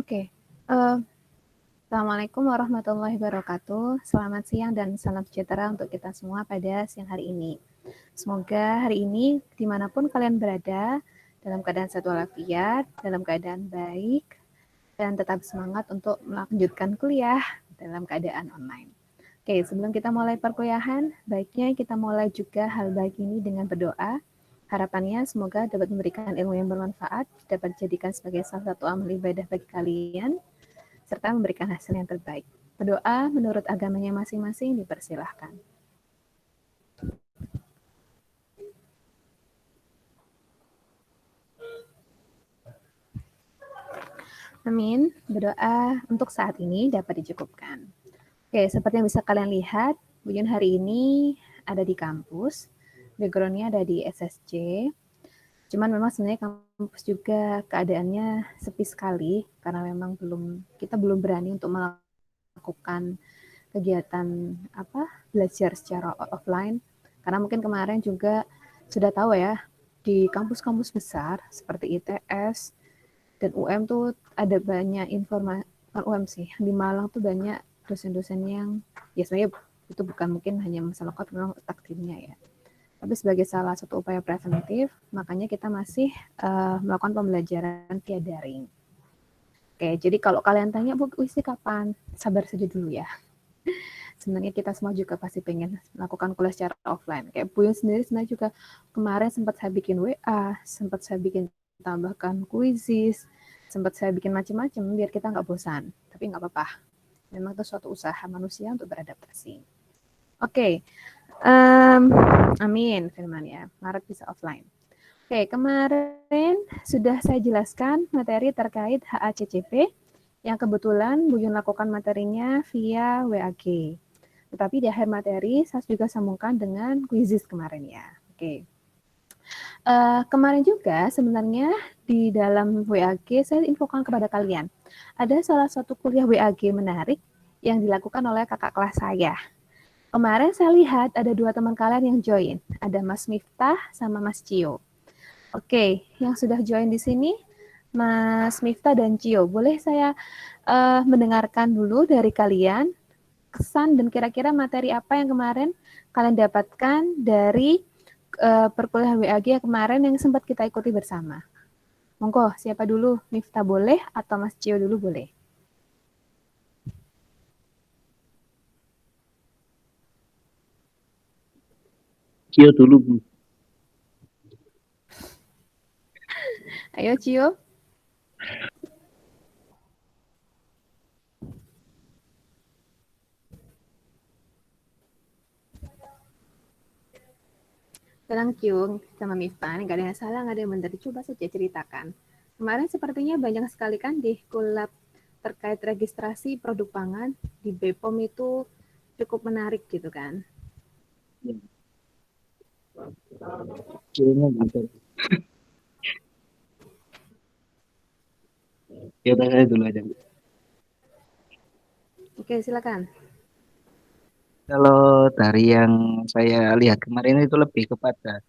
Oke, Assalamualaikum warahmatullahi wabarakatuh. Selamat siang dan salam sejahtera untuk kita semua pada siang hari ini. Semoga hari ini dimanapun kalian berada, dalam keadaan sehat walafiat, dalam keadaan baik, dan tetap semangat untuk melanjutkan kuliah dalam keadaan online. Oke, sebelum kita mulai perkuliahan, baiknya kita mulai juga hal baik ini dengan berdoa. Harapannya semoga dapat memberikan ilmu yang bermanfaat, dapat dijadikan sebagai salah satu amal ibadah bagi kalian, serta memberikan hasil yang terbaik. Berdoa menurut agamanya masing-masing dipersilahkan. Amin. Berdoa untuk saat ini dapat dicukupkan. Oke, seperti yang bisa kalian lihat, Buyun hari ini ada di kampus. Background-nya ada di SSC. Cuman memang sebenarnya kampus juga keadaannya sepi sekali karena memang kita belum berani untuk melakukan kegiatan belajar secara offline. Karena mungkin kemarin juga sudah tahu ya, di kampus-kampus besar seperti ITS dan UM tuh ada banyak informasi, UM sih, di Malang tuh banyak dosen-dosen yang ya sebenarnya itu bukan mungkin hanya masalah COVID, memang takdirnya ya. Tapi sebagai salah satu upaya preventif, makanya kita masih melakukan pembelajaran via daring. Oke, jadi kalau kalian tanya, Bu, isi kapan? Sabar saja dulu ya. Sebenarnya kita semua juga pasti pengen melakukan kuliah secara offline. Kayak Buyun sendiri sebenarnya juga kemarin sempat saya bikin WA, sempat saya bikin tambahkan kuisis, sempat saya bikin macam-macam biar kita nggak bosan. Tapi nggak apa-apa. Memang itu suatu usaha manusia untuk beradaptasi. Oke, amin firman ya. Maret bisa offline. Oke, kemarin sudah saya jelaskan materi terkait HACCP yang kebetulan Buyun lakukan materinya via WAG. Tetapi di akhir materi saya juga sambungkan dengan quizzes kemarin ya. Oke. Kemarin juga sebenarnya di dalam WAG saya infokan kepada kalian. Ada salah satu kuliah WAG menarik yang dilakukan oleh kakak kelas saya. Kemarin saya lihat ada dua teman kalian yang join. Ada Mas Miftah sama Mas Cio. Oke, yang sudah join di sini, Mas Miftah dan Cio, boleh saya mendengarkan dulu dari kalian kesan dan kira-kira materi apa yang kemarin kalian dapatkan dari perkuliahan WAG yang kemarin yang sempat kita ikuti bersama. Monggo, siapa dulu? Miftah boleh atau Mas Cio dulu boleh? Cio dulu, Bu. Ayo Cio. Tenang Cio sama Miftah, nggak ada yang salah, nggak ada yang benar. Coba saja ceritakan. Kemarin sepertinya banyak sekali kan di kulab terkait registrasi produk pangan di BPOM itu cukup menarik gitu kan. Ya, Cio-nya gitu. Ya udah saya dulu aja, Bu. Oke, silakan. Kalau dari yang saya lihat kemarin itu lebih kepada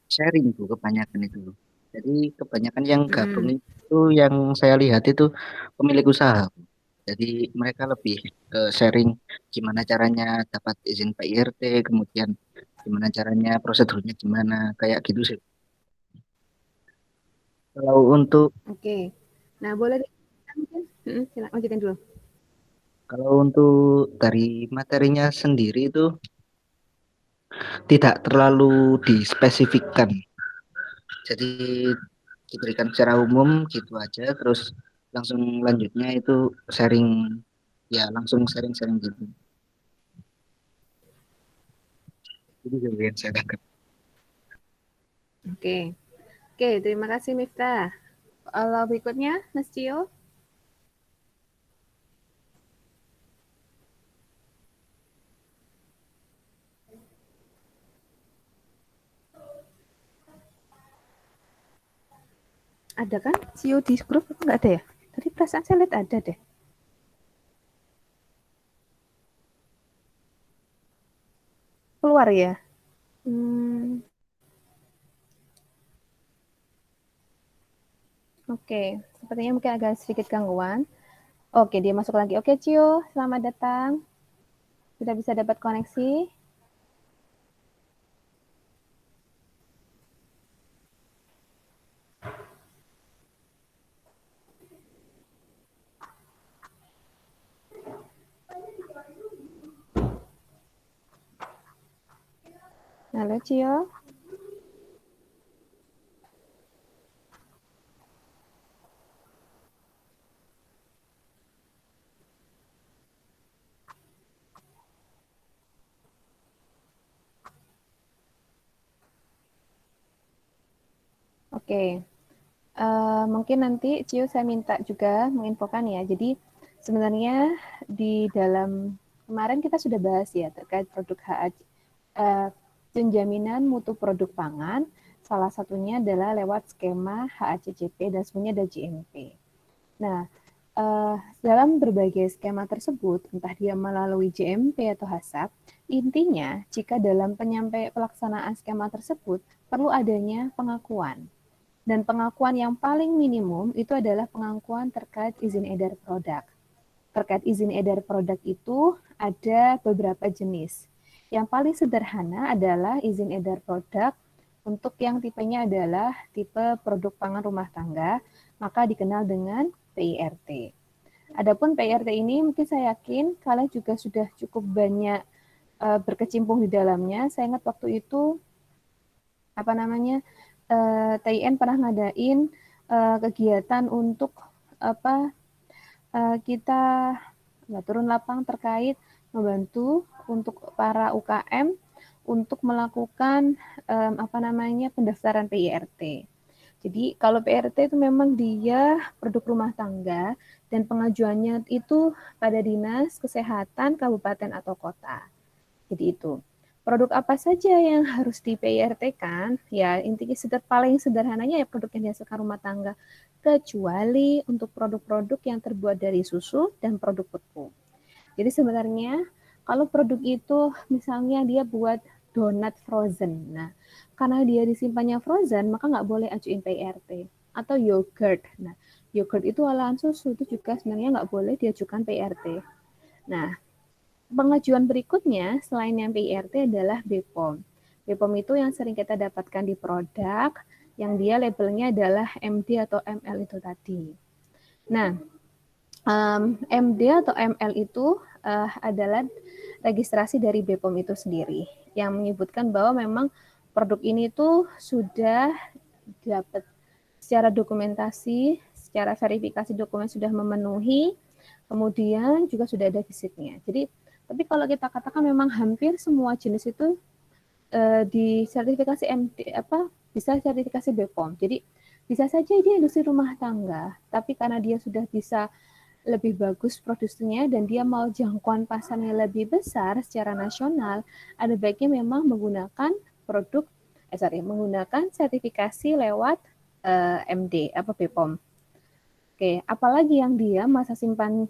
sharing, Bu, kebanyakan itu, Bu. Jadi kebanyakan yang gabung Mm-mm. itu yang saya lihat itu pemilik usaha, Bu. Jadi mereka lebih ke sharing gimana caranya dapat izin PIRT, kemudian gimana caranya prosedurnya gimana, kayak gitu sih. Kalau untuk Oke. Nah, boleh mungkin. Silakan lanjutin dulu. kalau untuk dari materinya sendiri itu tidak terlalu dispesifikkan. Jadi diberikan secara umum gitu aja, terus langsung lanjutnya itu sharing, ya langsung sharing-sharing gitu. Jadi yang saya tangkap. Oke. Oke, terima kasih Miftah. Kalau berikutnya, Mas Cio. Ada kan Cio di grup? Apa nggak ada ya? Tadi perasaan saya lihat ada deh. Keluar ya? Hmm, Oke, sepertinya mungkin agak sedikit gangguan. Oke, dia masuk lagi. Oke, Cio, selamat datang. Sudah bisa dapat koneksi? Halo, Cio. Oke, mungkin nanti Cio saya minta juga menginfokan ya. Jadi sebenarnya di dalam kemarin kita sudah bahas ya terkait produk penjaminan mutu produk pangan. Salah satunya adalah lewat skema HACCP dan sebenarnya ada GMP. Nah, dalam berbagai skema tersebut, entah dia melalui JMP atau HACCP, intinya jika dalam pelaksanaan skema tersebut perlu adanya pengakuan. Dan pengakuan yang paling minimum itu adalah pengakuan terkait izin edar produk. Terkait izin edar produk itu ada beberapa jenis. Yang paling sederhana adalah izin edar produk untuk yang tipenya adalah tipe produk pangan rumah tangga, maka dikenal dengan PIRT. Adapun PIRT ini mungkin saya yakin kalian juga sudah cukup banyak berkecimpung di dalamnya. Saya ingat waktu itu TIN pernah ngadain kegiatan untuk kita turun lapang terkait membantu untuk para UKM untuk melakukan pendaftaran PIRT. Jadi kalau PRT itu memang dia produk rumah tangga dan pengajuannya itu pada Dinas Kesehatan Kabupaten atau Kota. Jadi itu. Produk apa saja yang harus di PIRT-kan? Ya, intinya paling sederhananya ya produk yang dihasilkan rumah tangga. Kecuali untuk produk-produk yang terbuat dari susu dan produk beku. Jadi sebenarnya kalau produk itu misalnya dia buat donat frozen. Nah, karena dia disimpannya frozen, maka nggak boleh ajuin PRT. Atau yogurt. Nah, yogurt itu olahan susu itu juga sebenarnya nggak boleh diajukan PRT. Nah, pengajuan berikutnya selain yang PIRT adalah BPOM. BPOM itu yang sering kita dapatkan di produk, yang dia labelnya adalah MD atau ML itu tadi. Nah, MD atau ML itu adalah registrasi dari BPOM itu sendiri, yang menyebutkan bahwa memang produk ini tuh sudah dapat secara dokumentasi, secara verifikasi dokumen sudah memenuhi, kemudian juga sudah ada visitnya. Jadi tapi kalau kita katakan memang hampir semua jenis itu di sertifikasi bisa sertifikasi BPOM. Jadi bisa saja dia industri rumah tangga, tapi karena dia sudah bisa lebih bagus produksinya dan dia mau jangkauan pasarnya lebih besar secara nasional, ada baiknya memang menggunakan menggunakan sertifikasi lewat MD BPOM. Oke, apalagi yang dia masa simpan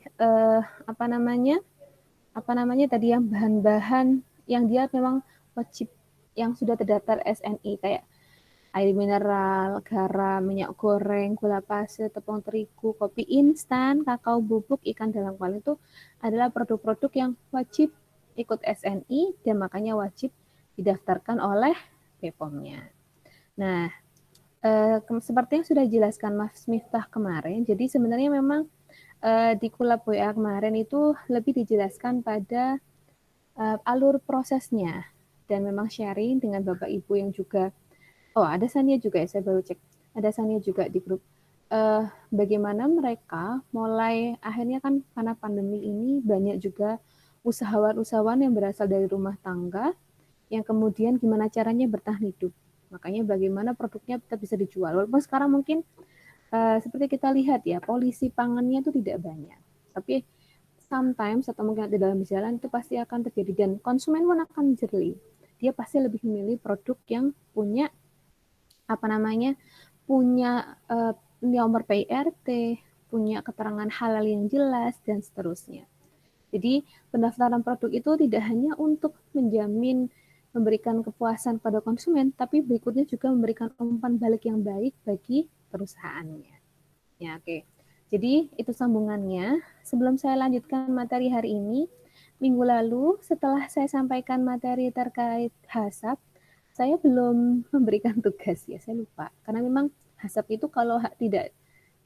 tadi yang bahan-bahan yang dia memang wajib yang sudah terdaftar SNI kayak air mineral, garam, minyak goreng, gula pasir, tepung terigu, kopi instan, kakao bubuk, ikan dalam kuali itu adalah produk-produk yang wajib ikut SNI dan makanya wajib didaftarkan oleh BPOM-nya. Nah, seperti yang sudah dijelaskan Mas Miftah kemarin, jadi sebenarnya memang di Kulab WA kemarin itu lebih dijelaskan pada alur prosesnya dan memang sharing dengan Bapak Ibu yang juga ada Sania juga ya, saya baru cek ada Sania juga di grup bagaimana mereka mulai akhirnya kan karena pandemi ini banyak juga usahawan-usahawan yang berasal dari rumah tangga yang kemudian gimana caranya bertahan hidup, makanya bagaimana produknya tetap bisa dijual walaupun sekarang mungkin seperti kita lihat ya polisi pangannya itu tidak banyak, tapi sometimes atau mungkin di dalam jalan itu pasti akan terjadi dan konsumen pun akan jeli. Dia pasti lebih memilih produk yang punya punya nomor PIRT, punya keterangan halal yang jelas dan seterusnya. Jadi pendaftaran produk itu tidak hanya untuk menjamin memberikan kepuasan pada konsumen, tapi berikutnya juga memberikan umpan balik yang baik bagi perusahaannya. Ya, oke. Jadi itu sambungannya. Sebelum saya lanjutkan materi hari ini, minggu lalu setelah saya sampaikan materi terkait HACCP, saya belum memberikan tugas ya, saya lupa. Karena memang HACCP itu kalau tidak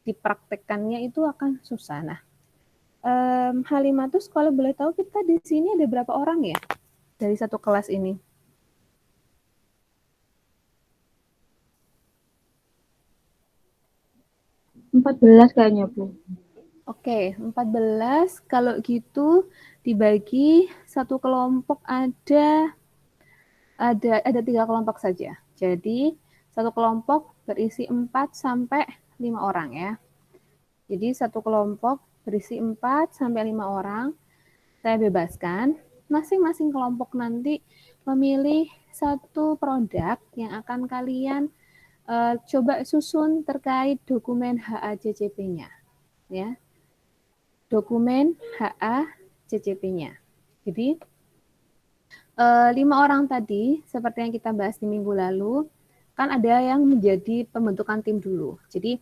dipraktekkannya itu akan susah. Nah, Halimatus kalau boleh tahu kita di sini ada berapa orang ya dari satu kelas ini? 14 kayaknya, Bu. Oke, 14. Kalau gitu dibagi satu kelompok ada 3 kelompok saja. Jadi satu kelompok berisi 4 sampai 5 orang ya. Jadi satu kelompok berisi 4 sampai 5 orang. Saya bebaskan. Masing-masing kelompok nanti memilih satu produk yang akan kalian coba susun terkait dokumen HACCP-nya. Ya. Dokumen HACCP-nya. Jadi 5 orang tadi, seperti yang kita bahas di minggu lalu, kan ada yang menjadi pembentukan tim dulu. Jadi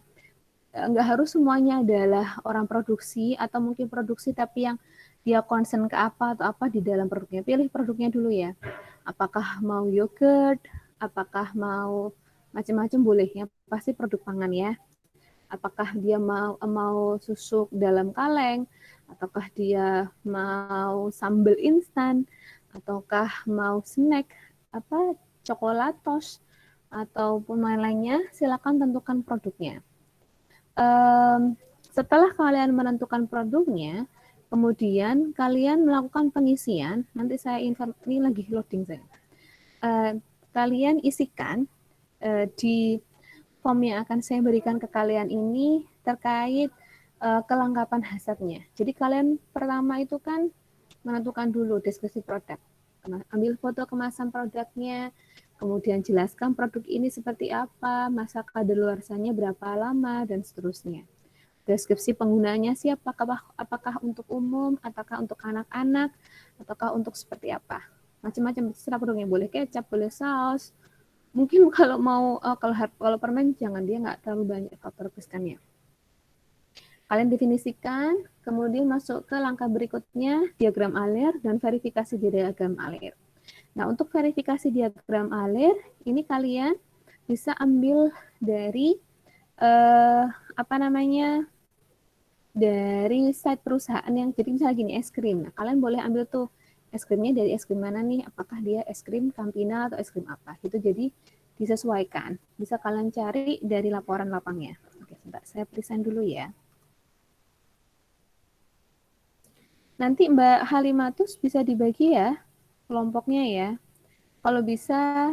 nggak harus semuanya adalah orang produksi atau mungkin produksi tapi yang dia concern ke apa atau apa di dalam produknya. Pilih produknya dulu ya. Apakah mau yogurt, apakah mau macam-macam boleh ya. Pasti produk pangan ya. Apakah dia mau susu dalam kaleng, ataukah dia mau sambal instan, ataukah mau snack coklatos ataupun lain-lainnya, silakan tentukan produknya. Setelah kalian menentukan produknya, kemudian kalian melakukan pengisian. Nanti saya ini lagi loading saya. Kalian isikan di form yang akan saya berikan ke kalian ini terkait kelengkapan HACCP-nya. Jadi kalian pertama itu kan menentukan dulu deskripsi produk. Ambil foto kemasan produknya, kemudian jelaskan produk ini seperti apa, masa kadaluarsanya berapa lama, dan seterusnya. Deskripsi penggunanya siapa, apakah untuk umum, ataukah untuk anak-anak, ataukah untuk seperti apa. Macam-macam terserah produknya, boleh kecap, boleh saus. Mungkin kalau mau kalau permen jangan, dia nggak terlalu banyak faktor pesannya. Kalian definisikan, kemudian masuk ke langkah berikutnya, diagram alir dan verifikasi diagram alir. Nah, untuk verifikasi diagram alir, ini kalian bisa ambil dari dari site perusahaan yang, jadi misalnya gini, es krim. Nah, kalian boleh ambil tuh es krimnya dari es krim mana nih, apakah dia es krim Campina atau es krim apa. Itu jadi disesuaikan. Bisa kalian cari dari laporan lapangnya. Oke, sebentar, saya present dulu ya. Nanti Mbak Halimatus bisa dibagi ya kelompoknya ya. Kalau bisa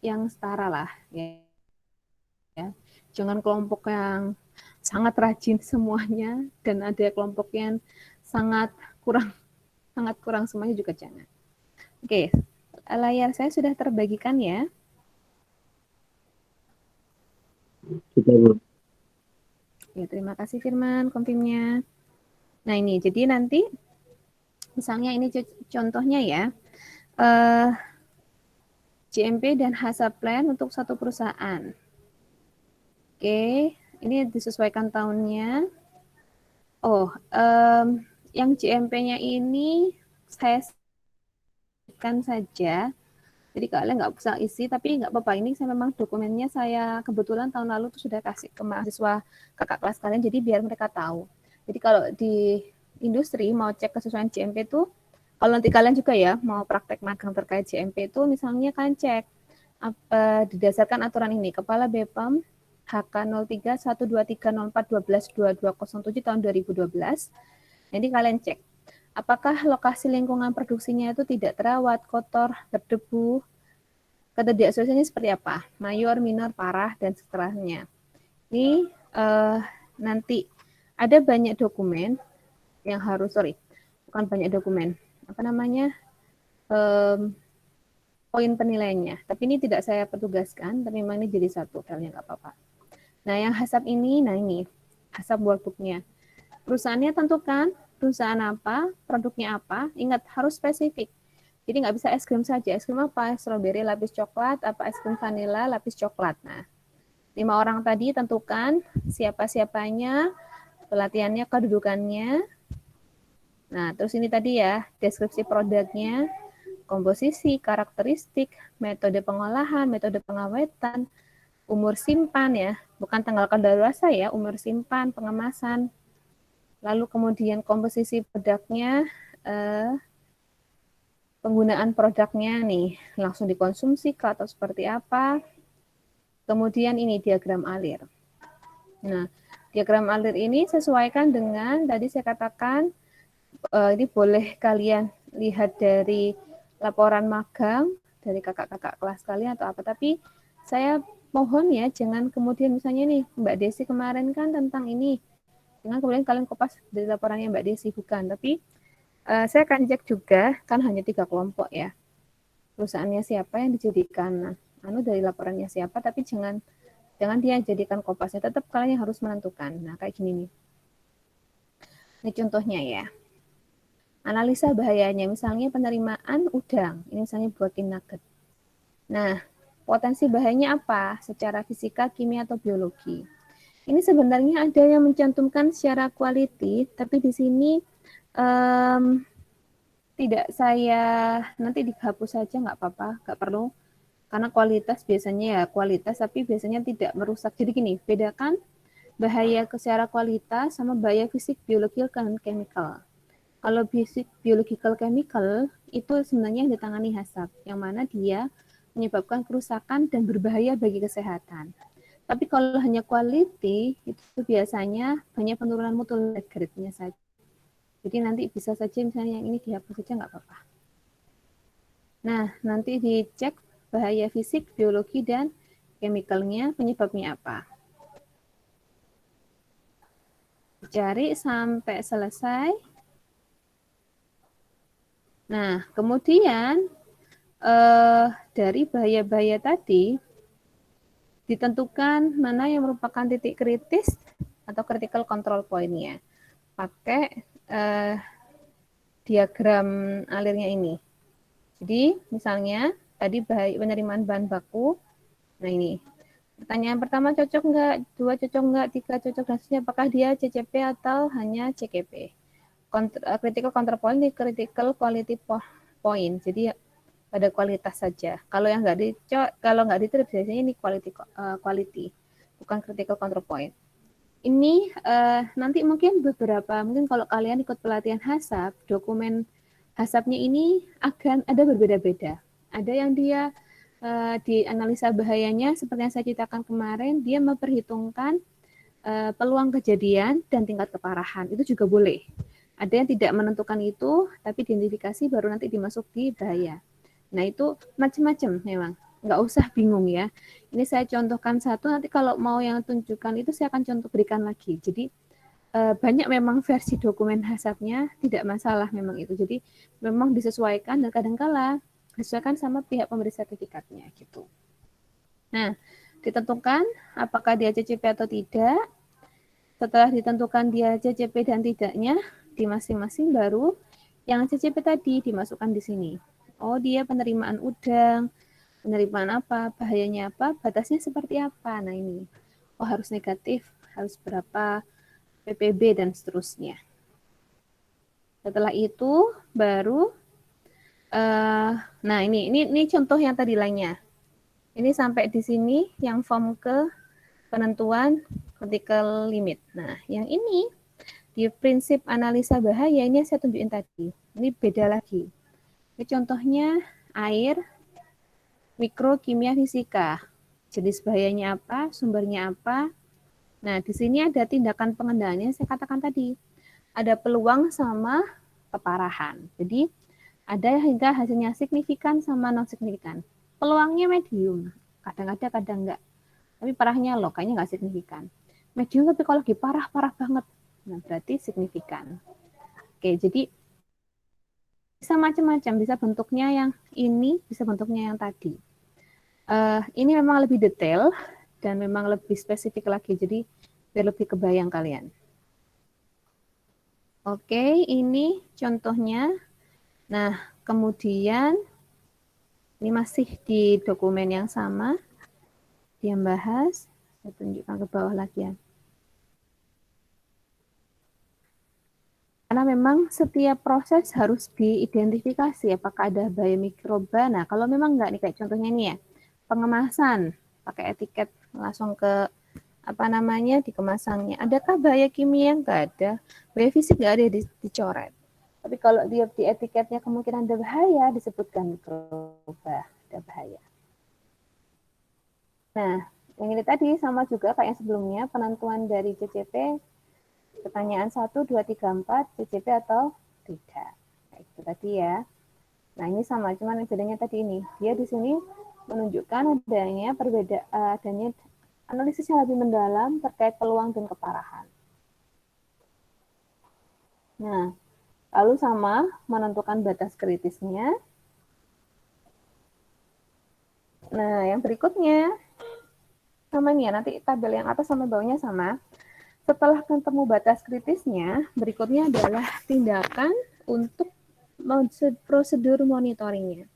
yang setara lah ya. Jangan kelompok yang sangat rajin semuanya dan ada kelompok yang sangat kurang semuanya juga jangan. Oke, layar saya sudah terbagikan ya. Sudah, Bu. Ya, terima kasih Firman konfirmnya. Nah ini, jadi nanti misalnya ini contohnya ya, GMP dan HACCP plan untuk satu perusahaan. Oke, ini disesuaikan tahunnya. Oh, yang GMP-nya ini saya sebutkan saja. Jadi kalian nggak usah isi, tapi nggak apa-apa. Ini saya memang dokumennya saya kebetulan tahun lalu tuh sudah kasih ke mahasiswa kakak kelas kalian, jadi biar mereka tahu. Jadi kalau di industri mau cek kesesuaian GMP itu, kalau nanti kalian juga ya mau praktek magang terkait GMP itu, misalnya kalian cek didasarkan aturan ini, Kepala BPOM HK 031230421207 tahun 2012. Jadi kalian cek apakah lokasi lingkungan produksinya itu tidak terawat, kotor, berdebu, ketidaksesuaiannya seperti apa, mayor, minor, parah, dan seterusnya. Ini nanti ada banyak dokumen yang harus, bukan banyak dokumen, poin penilaiannya. Tapi ini tidak saya petugaskan, tapi memang ini jadi satu filenya, nggak apa-apa. Nah, yang HACCP ini, nah ini HACCP workbook-nya. Perusahaannya tentukan perusahaan apa, produknya apa, ingat harus spesifik. Jadi nggak bisa es krim saja. Es krim apa? Strawberry lapis coklat, apa es krim vanilla lapis coklat. Nah, 5 orang tadi tentukan siapa-siapanya, pelatihannya, kedudukannya. Nah, terus ini tadi ya, deskripsi produknya, komposisi, karakteristik, metode pengolahan, metode pengawetan, umur simpan ya, bukan tanggal kadaluarsa ya, umur simpan, pengemasan. Lalu kemudian komposisi produknya, penggunaan produknya nih, langsung dikonsumsi atau seperti apa. Kemudian ini diagram alir. Nah, diagram alir ini sesuaikan dengan tadi saya katakan, ini boleh kalian lihat dari laporan magang dari kakak-kakak kelas kalian atau apa, tapi saya mohon ya jangan kemudian misalnya nih Mbak Desi kemarin kan tentang ini, jangan kemudian kalian kopas dari laporannya Mbak Desi, bukan, tapi saya akan cek juga kan hanya 3 kelompok ya, perusahaannya siapa yang dijadikan dari laporannya siapa, tapi jangan dia jadikan kopasnya, tetap kalian yang harus menentukan. Nah kayak gini nih, ini contohnya ya. Analisa bahayanya, misalnya penerimaan udang, ini misalnya buat tim nugget. Nah, potensi bahayanya apa? Secara fisika, kimia, atau biologi. Ini sebenarnya ada yang mencantumkan secara quality, tapi di sini tidak saya, nanti dihapus saja nggak apa-apa, nggak perlu. Karena kualitas biasanya ya kualitas, tapi biasanya tidak merusak. Jadi gini, bedakan bahaya secara kualitas sama bahaya fisik, biologi, dan chemical. Kalau basic biological chemical itu sebenarnya yang ditangani HACCP, yang mana dia menyebabkan kerusakan dan berbahaya bagi kesehatan. Tapi kalau hanya quality, itu biasanya banyak penurunan mutu grade-nya saja. Jadi nanti bisa saja misalnya yang ini dihapus saja nggak apa-apa. Nah, nanti dicek bahaya fisik, biologi, dan chemicalnya, penyebabnya apa. Cari sampai selesai. Nah, kemudian dari bahaya-bahaya tadi ditentukan mana yang merupakan titik kritis atau critical control point-nya. Pakai diagram alirnya ini. Jadi, misalnya tadi penerimaan bahan baku. Nah, ini. Pertanyaan pertama cocok nggak? 2 cocok nggak? 3 cocok? Dan seterusnya. Apakah dia CCP atau hanya CKP? Critical control point di critical quality point. Jadi pada kualitas saja. Kalau yang nggak diterima biasanya ini quality, bukan critical control point. Ini nanti mungkin mungkin kalau kalian ikut pelatihan HACCP, dokumen HACCP-nya ini akan ada berbeda-beda. Ada yang dia di analisa bahayanya seperti yang saya ceritakan kemarin, dia memperhitungkan peluang kejadian dan tingkat keparahan. Itu juga boleh. Ada yang tidak menentukan itu, tapi identifikasi baru nanti dimasuk di bahaya. Nah, itu macam-macam memang. Nggak usah bingung ya. Ini saya contohkan satu, nanti kalau mau yang tunjukkan itu saya akan berikan lagi. Jadi, banyak memang versi dokumen HACCP-nya, tidak masalah memang itu. Jadi, memang disesuaikan dan kadang-kala disesuaikan sama pihak pemberi sertifikatnya gitu. Nah, ditentukan apakah dia CCP atau tidak. Setelah ditentukan dia CCP dan tidaknya, di masing-masing baru yang CCP tadi dimasukkan di sini. Oh, dia penerimaan udang, penerimaan apa, bahayanya apa, batasnya seperti apa. Nah, ini. Oh, harus negatif, harus berapa PPB dan seterusnya. Setelah itu baru nah ini contoh yang tadi lainnya. Ini sampai di sini yang form ke penentuan critical limit. Nah, yang ini di prinsip analisa bahaya ini saya tunjukin tadi. Ini beda lagi. Ini contohnya air, mikro, kimia, fisika. Jenis bahayanya apa, sumbernya apa. Nah, di sini ada tindakan pengendaliannya saya katakan tadi. Ada peluang sama keparahan. Jadi, ada hingga hasilnya signifikan sama non-signifikan. Peluangnya medium. Kadang ada, kadang enggak. Tapi parahnya loh, kayaknya nggak signifikan. Medium tapi kalau lagi parah banget, nah berarti signifikan. Oke, jadi bisa macam-macam, bisa bentuknya yang ini, bisa bentuknya yang tadi. Ini memang lebih detail dan memang lebih spesifik lagi, jadi biar lebih kebayang kalian. Oke, ini contohnya. Nah, kemudian ini masih di dokumen yang sama, dia bahas. Saya tunjukkan ke bawah lagi ya. Karena memang setiap proses harus diidentifikasi apakah ada bahaya mikroba. Nah, kalau memang enggak nih, kayak contohnya ini ya, pengemasan, pakai etiket langsung ke apa namanya di kemasannya. Adakah bahaya kimia? Enggak ada. Bahaya fisik enggak ada dicoret. Tapi kalau dia di etiketnya kemungkinan ada bahaya, disebutkan mikroba, ada bahaya. Nah, yang ini tadi sama juga kayak yang sebelumnya, penentuan dari CCP. Pertanyaan 1, 2, 3, 4, CCP atau tidak. Nah, itu tadi ya. Nah, ini sama, cuman bedanya tadi ini. Dia di sini menunjukkan adanya adanya analisis yang lebih mendalam terkait peluang dan keparahan. Nah, lalu sama menentukan batas kritisnya. Nah, yang berikutnya sama nih ya, nanti tabel yang atas sama bawahnya sama. Setelah ketemu batas kritisnya, berikutnya adalah tindakan untuk prosedur monitoringnya.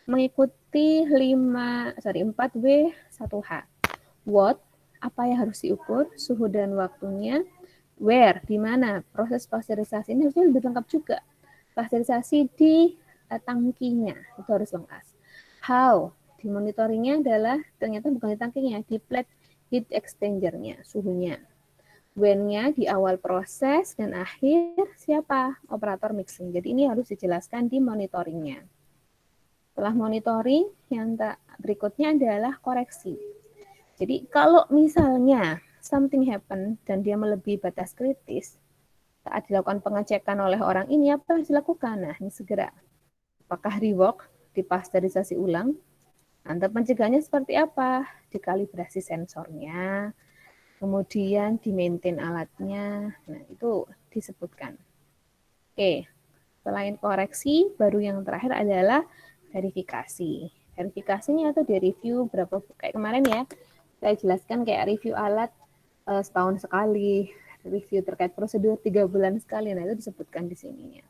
Mengikuti 4W 1H. What, apa yang harus diukur, suhu dan waktunya. Where, di mana proses pasteurisasi ini harusnya lebih lengkap juga. Pasteurisasi di tangkinya, itu harus lengkap. How, di monitoringnya adalah ternyata bukan di tangkinya, di plate heat exchanger-nya, suhunya. When-nya di awal proses dan akhir siapa? Operator mixing. Jadi ini harus dijelaskan di monitoringnya. Setelah monitoring, yang berikutnya adalah koreksi. Jadi kalau misalnya something happen dan dia melebihi batas kritis, saat dilakukan pengecekan oleh orang ini, apa yang dilakukan? Nah, ini segera. Apakah rework, dipasteurisasi ulang? Antara pencegahannya seperti apa? Dikalibrasi sensornya, kemudian di-maintain alatnya. Nah, itu disebutkan. Oke, selain koreksi, baru yang terakhir adalah verifikasi. Verifikasinya atau di review berapa, kayak kemarin ya, saya jelaskan kayak review alat setahun sekali, review terkait prosedur 3 bulan sekali. Nah, itu disebutkan di sininya.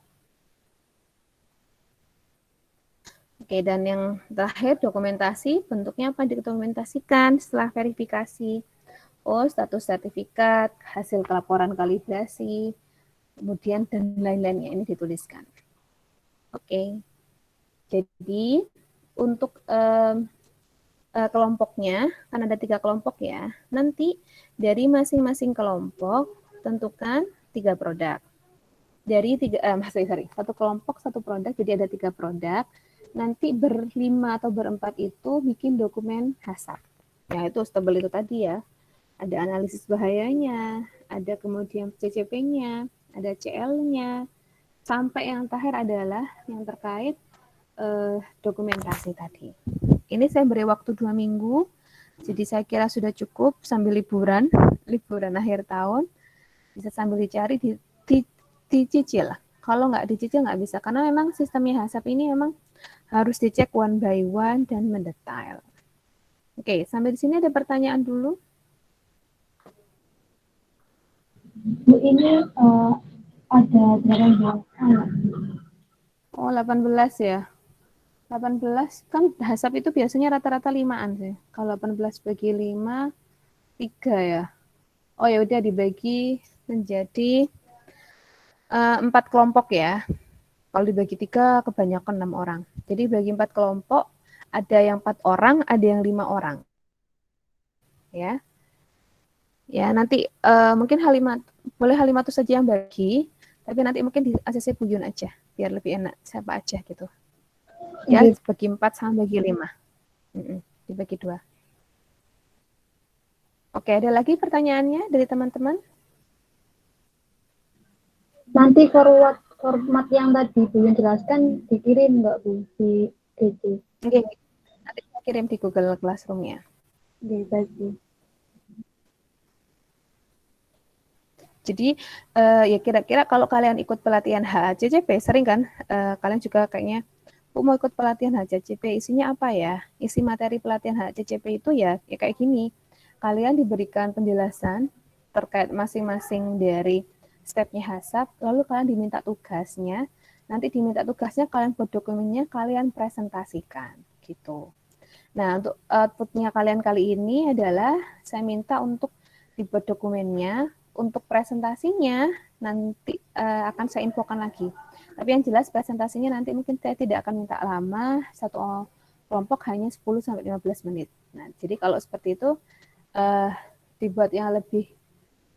Oke, dan yang terakhir dokumentasi, bentuknya apa didokumentasikan setelah verifikasi. Oh, status sertifikat, hasil laporan kalibrasi, kemudian dan lain-lainnya ini dituliskan. Oke, jadi untuk kelompoknya, kan ada 3 kelompok ya, nanti dari masing-masing kelompok tentukan 3 produk. Dari satu kelompok, satu produk, jadi ada 3 produk. Nanti berlima atau berempat itu bikin dokumen HACCP. Ya, itu stable itu tadi ya. Ada analisis bahayanya, ada kemudian CCP-nya, ada CL-nya, sampai yang terakhir adalah yang terkait dokumentasi tadi. Ini saya beri waktu 2 minggu, jadi saya kira sudah cukup sambil liburan akhir tahun, bisa sambil dicari, dicicil. Kalau nggak dicicil nggak bisa, karena memang sistemnya HACCP ini memang harus dicek one by one dan mendetail. Oke, sampai di sini ada pertanyaan dulu. Bu, ini ada berapa anak? Oh, 18 ya. 18 kan HACCP itu biasanya rata-rata 5-an sih. Kalau 18 bagi 5, 3 ya. Oh ya udah dibagi menjadi 4 kelompok ya. Kalau dibagi 3 kebanyakan 6 orang. Jadi bagi 4 kelompok, ada yang 4 orang, ada yang 5 orang. Ya. Ya, nanti mungkin boleh Halimatu saja yang bagi, tapi nanti mungkin di ACC Bu Yun aja, biar lebih enak siapa aja gitu. Ya, bagi 4 sama bagi 5. Dibagi 2. Oke, ada lagi pertanyaannya dari teman-teman? Nanti format yang tadi Bu Yun jelaskan dikirim nggak Bu di DC? Oke, nanti saya kirim di Google Classroom-nya. Oke, baik Bu. Jadi ya kira-kira kalau kalian ikut pelatihan HACCP, sering kan kalian juga kayaknya mau ikut pelatihan HACCP, isinya apa ya? Isi materi pelatihan HACCP itu ya kayak gini. Kalian diberikan penjelasan terkait masing-masing dari stepnya HACCP, lalu kalian diminta tugasnya. Nanti diminta tugasnya kalian buat dokumennya, kalian presentasikan gitu. Nah, untuk outputnya kalian kali ini adalah saya minta untuk dibuat dokumennya, untuk presentasinya nanti akan saya infokan lagi. Tapi yang jelas presentasinya nanti mungkin saya tidak akan minta lama, satu kelompok hanya 10-15 menit. Nah, jadi kalau seperti itu dibuat yang lebih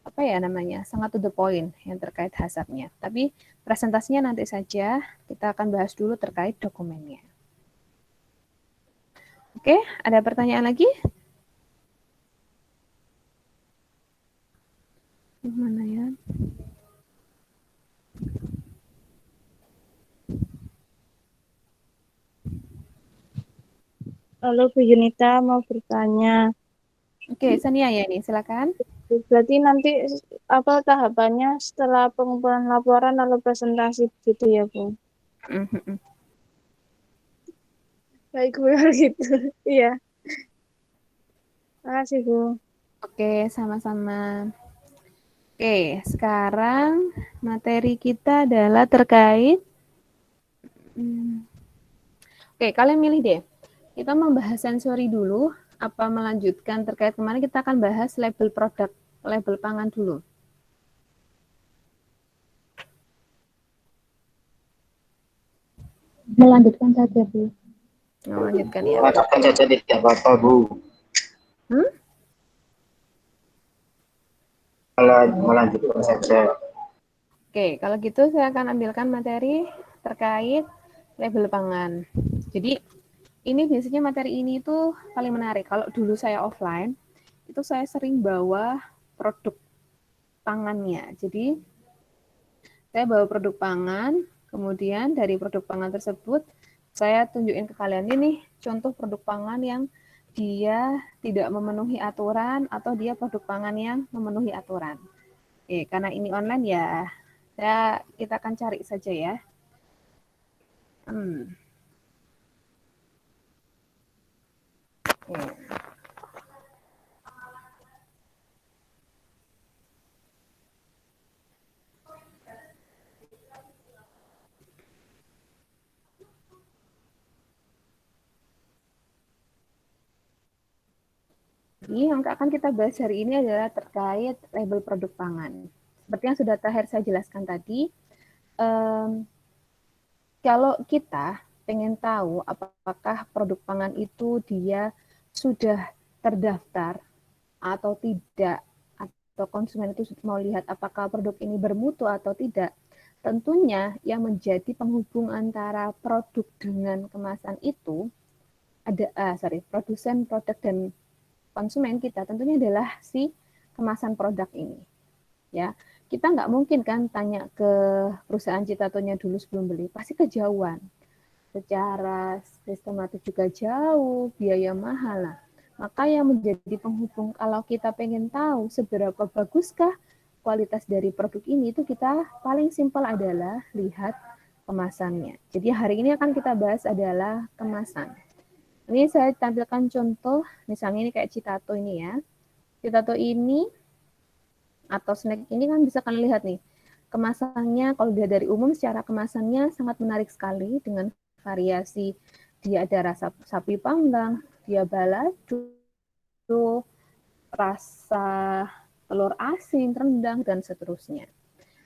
apa ya namanya, sangat to the point yang terkait hazardnya. Tapi presentasinya nanti saja, kita akan bahas dulu terkait dokumennya. Oke, ada pertanyaan lagi? Mana ya? Lalu Bu Yunita mau bertanya. Oke, Sania ya ini, silakan. Berarti nanti apa tahapannya setelah pengumpulan laporan lalu presentasi gitu ya Bu? Baik Bu, gitu. Iya. Makasih Bu. Oke, sama-sama. Oke, sekarang materi kita adalah terkait Oke, kalian milih deh. Kita membahas sensori dulu, apa melanjutkan terkait kemarin kita akan bahas label produk, label pangan dulu. Melanjutkan saja, Bu. Melanjutkan ya. Melanjutkan saja tidak apa-apa, Bu. Melanjutkan saja. Oke, kalau gitu saya akan ambilkan materi terkait label pangan. Jadi ini biasanya materi ini tuh paling menarik. Kalau dulu saya offline, itu saya sering bawa produk pangannya. Jadi saya bawa produk pangan, kemudian dari produk pangan tersebut saya tunjukin ke kalian ini contoh produk pangan yang dia tidak memenuhi aturan atau dia produk pangan yang memenuhi aturan. Karena ini online ya, kita akan cari saja ya. Jadi yang akan kita bahas hari ini adalah terkait label produk pangan. Seperti yang sudah terakhir saya jelaskan tadi, kalau kita pengen tahu apakah produk pangan itu dia sudah terdaftar atau tidak, atau konsumen itu mau lihat apakah produk ini bermutu atau tidak, tentunya yang menjadi penghubung antara produk dengan kemasan itu produsen produk dan konsumen kita tentunya adalah si kemasan produk ini. Ya, kita nggak mungkin kan tanya ke perusahaan Citatonya dulu sebelum beli, pasti kejauhan. Secara sistematis juga jauh, biaya mahal lah. Maka yang menjadi penghubung kalau kita pengen tahu seberapa baguskah kualitas dari produk ini, itu kita paling simpel adalah lihat kemasannya. Jadi hari ini akan kita bahas adalah kemasan. Ini saya tampilkan contoh, misalnya ini kayak Citato ini ya. Citato ini atau snack ini kan bisa kalian lihat nih. Kemasannya kalau dia dari umum secara kemasannya sangat menarik sekali dengan variasi dia ada rasa sapi panggang, dia balado, rasa telur asin, rendang dan seterusnya.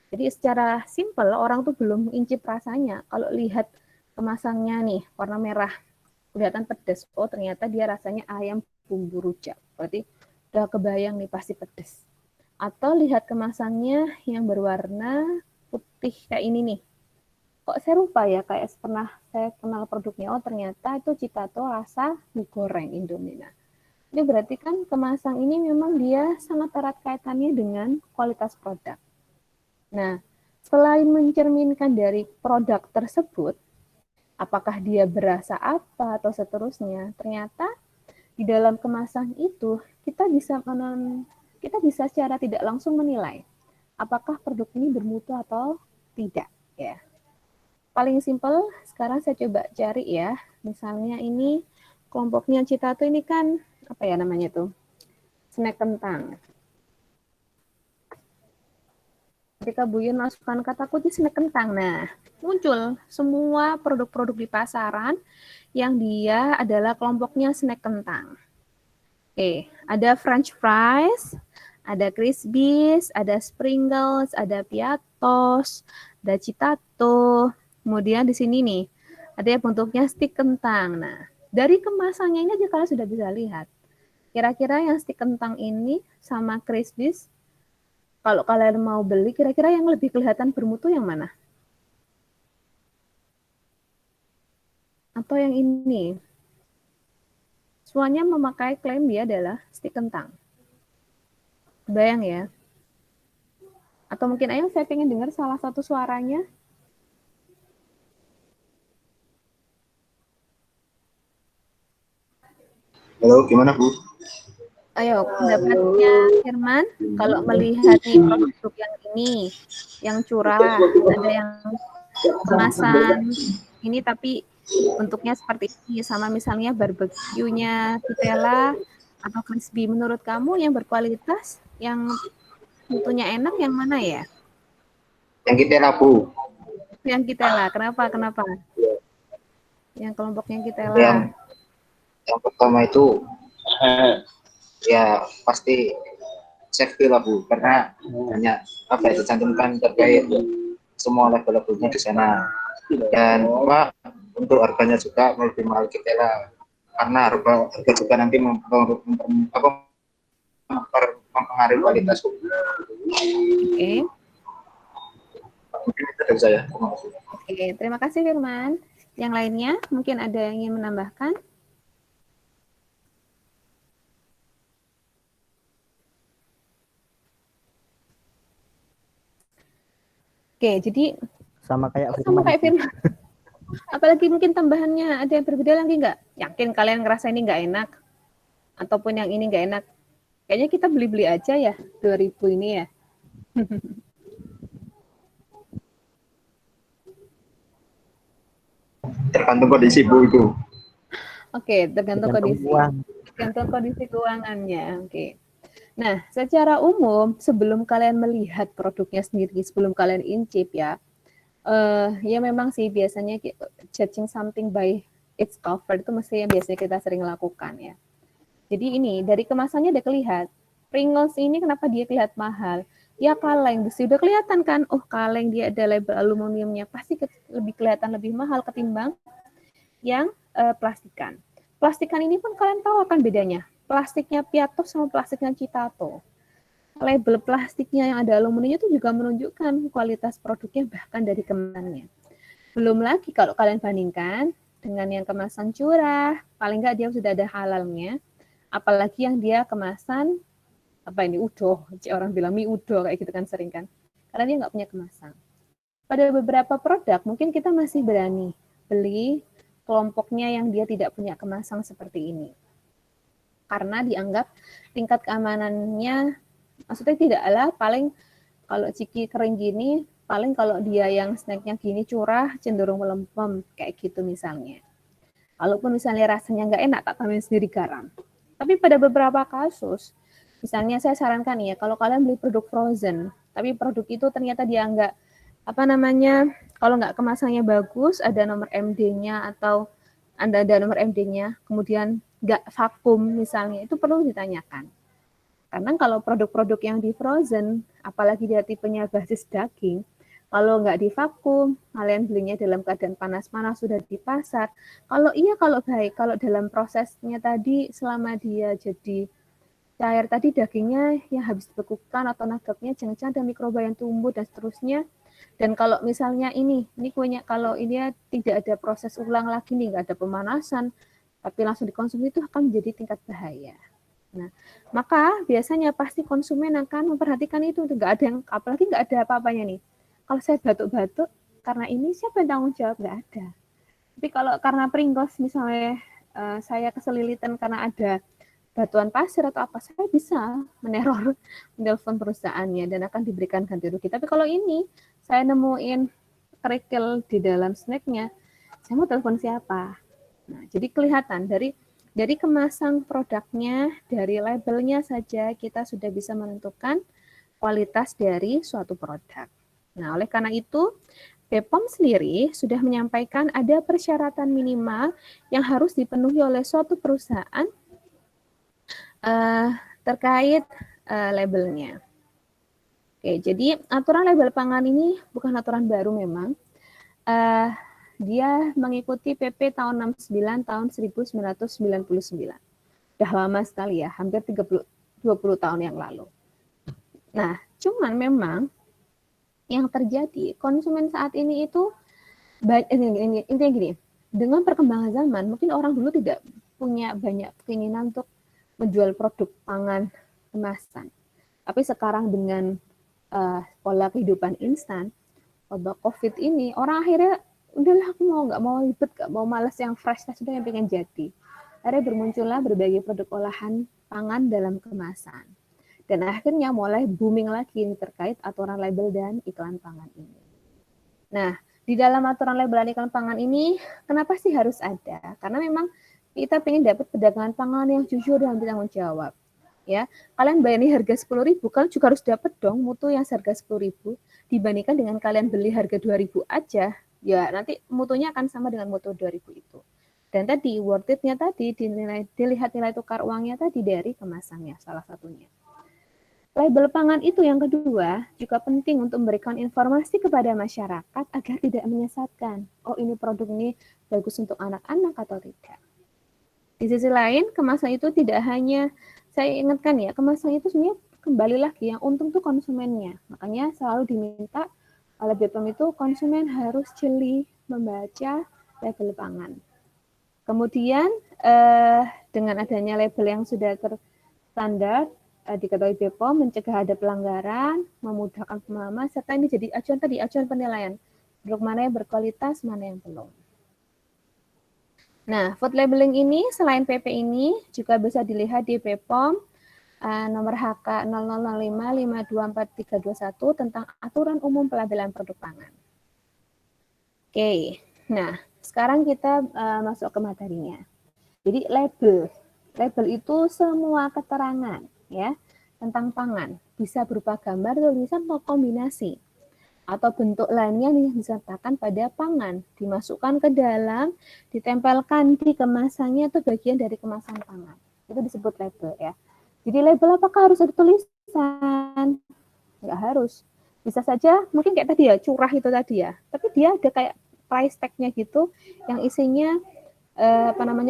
Jadi secara simpel orang tuh belum incip rasanya. Kalau lihat kemasannya nih warna merah kelihatan pedas. Oh ternyata dia rasanya ayam bumbu rujak. Berarti udah kebayang nih pasti pedas. Atau lihat kemasannya yang berwarna putih kayak ini nih. Kok saya lupa ya kayak pernah saya kenal produknya. Oh ternyata itu Citato rasa mie goreng Indomie. Ini berarti kan kemasan ini memang dia sangat erat kaitannya dengan kualitas produk. Nah, selain mencerminkan dari produk tersebut, apakah dia berasa apa atau seterusnya, ternyata di dalam kemasan itu kita bisa secara tidak langsung menilai apakah produk ini bermutu atau tidak ya. Paling simpel sekarang saya coba cari ya. Misalnya ini kelompoknya Citato ini kan apa ya namanya tuh? Snack kentang. ketika Buyun masukkan kata kunci snack kentang, nah muncul semua produk-produk di pasaran yang dia adalah kelompoknya snack kentang. Oke, ada French fries, ada Crispies, ada Sprinkles, ada Piatos, ada Citato. Kemudian di sini nih, ada yang bentuknya stik kentang. Nah, dari kemasannya ini aja kalian sudah bisa lihat. Kira-kira yang stik kentang ini sama Crispies, kalau kalian mau beli, kira-kira yang lebih kelihatan bermutu yang mana? Atau yang ini? Semuanya memakai klaim dia adalah stik kentang. Bayang ya? Atau mungkin ayo saya pengen dengar salah satu suaranya. Halo, gimana Bu? Ayo, pendapatnya Firman, kalau melihat nih produk yang ini, yang curah, ada yang kemasan ini tapi bentuknya seperti ini, sama misalnya barbecue-nya Kitela atau crispy. Menurut kamu yang berkualitas, yang tentunya enak yang mana ya? Yang kita Bu. Yang Kitela. Kenapa? Yang kelompoknya Kitela. Yang pertama itu ya pasti safety lah Bu, karena hanya apa ya, dicantumkan terkait semua label-labelnya di sana. Dan untuk harganya juga lebih mahal kita lah, karena harga juga nanti mempengaruhi kualitas. Oke. Mungkin itu dari saya. Oke, terima kasih Firman. Yang lainnya mungkin ada yang ingin menambahkan? Oke, jadi sama kayak Firman. Apalagi mungkin tambahannya ada yang berbeda lagi nggak? Yakin kalian ngerasa ini nggak enak? Ataupun yang ini nggak enak? Kayaknya kita beli-beli aja ya, 2000 ini ya. Tergantung kondisi Bu itu. Oke, tergantung kondisi keuangannya. Oke. Nah, secara umum sebelum kalian melihat produknya sendiri, sebelum kalian incip ya, ya memang sih biasanya judging something by its cover itu mesti yang biasanya kita sering lakukan ya. Jadi ini dari kemasannya udah kelihatan. Pringles ini kenapa dia kelihatan mahal? Ya kaleng, sudah kelihatan kan? Oh kaleng dia ada label aluminiumnya, pasti lebih kelihatan lebih mahal ketimbang yang plastikan. Plastikan ini pun kalian tahu akan bedanya. Plastiknya Piatos sama plastiknya Citato. Label plastiknya yang ada aluminiumnya itu juga menunjukkan kualitas produknya bahkan dari kemasannya. Belum lagi kalau kalian bandingkan dengan yang kemasan curah, paling nggak dia sudah ada halalnya. Apalagi yang dia kemasan apa ini udoh, orang bilang mie udoh kayak gitu kan sering kan, karena dia nggak punya kemasan. Pada beberapa produk mungkin kita masih berani beli kelompoknya yang dia tidak punya kemasan seperti ini, karena dianggap tingkat keamanannya, maksudnya tidak lah, paling kalau ciki kering gini, paling kalau dia yang snacknya gini curah cenderung melempem kayak gitu misalnya. Kalaupun misalnya rasanya nggak enak, tak tambahin sendiri garam. Tapi pada beberapa kasus, misalnya saya sarankan ya, kalau kalian beli produk frozen, tapi produk itu ternyata dia nggak, kalau nggak kemasannya bagus, ada nomor MD-nya atau ada nomor MD-nya, kemudian nggak vakum misalnya, itu perlu ditanyakan. Karena kalau produk-produk yang di frozen, apalagi dia tipenya basis daging, kalau nggak di vakum, kalian belinya dalam keadaan panas-panas sudah di pasar. Kalau baik, kalau dalam prosesnya tadi selama dia jadi cair tadi dagingnya yang habis dibekukan atau nuggetnya jangan-jangan ada mikroba yang tumbuh dan seterusnya. Dan kalau misalnya ini kuenya kalau ini tidak ada proses ulang lagi nih, nggak ada pemanasan, tapi langsung dikonsumsi itu akan menjadi tingkat bahaya. Nah, maka biasanya pasti konsumen akan memperhatikan itu, nggak ada yang, apalagi nggak ada apa-apanya nih. Kalau saya batuk-batuk, karena ini siapa yang tanggung jawab? Nggak ada. Tapi kalau karena Pringles misalnya saya keselilitan karena ada batuan pasir atau apa, saya bisa meneror, menelpon perusahaannya dan akan diberikan ganti rugi. Tapi kalau ini, saya nemuin kerikil di dalam snacknya, saya mau telepon siapa? Nah, jadi kelihatan dari kemasan produknya, dari labelnya saja kita sudah bisa menentukan kualitas dari suatu produk. Nah, oleh karena itu, BPOM sendiri sudah menyampaikan ada persyaratan minimal yang harus dipenuhi oleh suatu perusahaan terkait labelnya. Oke, jadi aturan label pangan ini bukan aturan baru memang. Dia mengikuti PP tahun 69 tahun 1999. Udah lama sekali ya, hampir 20 tahun yang lalu. Nah, cuman memang yang terjadi konsumen saat ini itu intinya gini, dengan perkembangan zaman mungkin orang dulu tidak punya banyak keinginan untuk menjual produk pangan kemasan. Tapi sekarang dengan pola kehidupan instan, wabah COVID ini, orang akhirnya udahlah aku nggak mau ribet, nggak mau malas yang fresh, sudah yang pengen jadi. Akhirnya bermuncullah berbagai produk olahan pangan dalam kemasan. Dan akhirnya mulai booming lagi terkait aturan label dan iklan pangan ini. Nah, di dalam aturan label dan iklan pangan ini, kenapa sih harus ada? Karena memang kita pengen dapat perdagangan pangan yang jujur dan bertanggung jawab. Ya, kalian bayar harga 10.000, kalian juga harus dapat dong mutu yang seharga 10.000 dibandingkan dengan kalian beli harga 2.000 aja. Ya, nanti mutunya akan sama dengan mutu 2.000 itu. Dan tadi worth it-nya tadi dilihat nilai tukar uangnya tadi dari kemasannya salah satunya. Label pangan itu yang kedua juga penting untuk memberikan informasi kepada masyarakat agar tidak menyesatkan. Oh, ini produk ini bagus untuk anak-anak atau tidak. Di sisi lain, kemasan itu tidak hanya, saya ingatkan ya, kemasan itu sebenarnya kembali lagi yang untung tuh konsumennya. Makanya selalu diminta oleh BPOM itu konsumen harus jeli membaca label pangan. Kemudian dengan adanya label yang sudah terstandar, diketahui BPOM mencegah ada pelanggaran, memudahkan pemahaman, serta ini jadi acuan penilaian. Produk mana yang berkualitas, mana yang belum. Nah, food labeling ini selain PP ini juga bisa dilihat di BPOM nomor HK 0005524321 tentang aturan umum pelabelan produk pangan. Oke, nah sekarang kita masuk ke materinya. Jadi label itu semua keterangan ya tentang pangan, bisa berupa gambar, tulisan, atau kombinasi atau bentuk lainnya yang disertakan pada pangan, dimasukkan ke dalam, ditempelkan di kemasannya atau bagian dari kemasan pangan. Itu disebut label ya. Jadi label apakah harus ada tulisan? Nggak harus. Bisa saja mungkin kayak tadi ya, curah itu tadi ya. Tapi dia ada kayak price tag-nya gitu yang isinya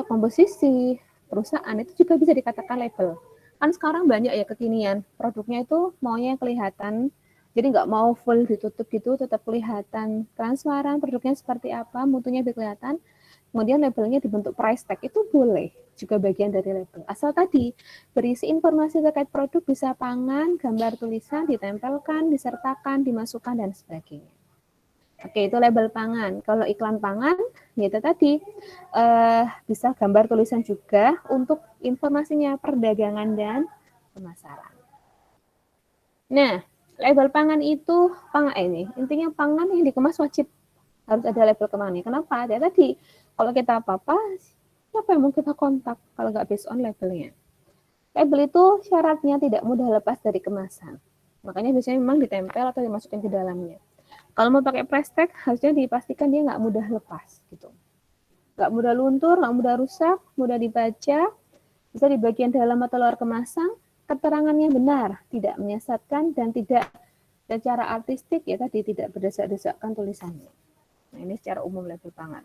komposisi perusahaan, itu juga bisa dikatakan label. Kan sekarang banyak ya kekinian, produknya itu maunya kelihatan, jadi nggak mau full ditutup gitu, tetap kelihatan transparan, produknya seperti apa, mutunya kelihatan, kemudian labelnya dibentuk price tag, itu boleh, juga bagian dari label. Asal tadi berisi informasi terkait produk, bisa pangan, gambar tulisan, ditempelkan, disertakan, dimasukkan, dan sebagainya. Oke, itu label pangan. Kalau iklan pangan, yaitu tadi bisa gambar tulisan juga untuk informasinya perdagangan dan pemasaran. Nah, label pangan itu intinya pangan yang dikemas wajib harus ada label pangannya. Kenapa? Ya tadi kalau kita apa-apa, siapa yang mau kita kontak kalau nggak based on labelnya? Label itu syaratnya tidak mudah lepas dari kemasan. Makanya biasanya memang ditempel atau dimasukin ke dalamnya. Kalau mau pakai price tag, harusnya dipastikan dia nggak mudah lepas, gitu. Nggak mudah luntur, nggak mudah rusak, mudah dibaca, bisa di bagian dalam atau luar kemasan, keterangannya benar, tidak menyesatkan, dan tidak secara artistik, ya tadi tidak berdesak-desakkan tulisannya. Nah, ini secara umum label pangan.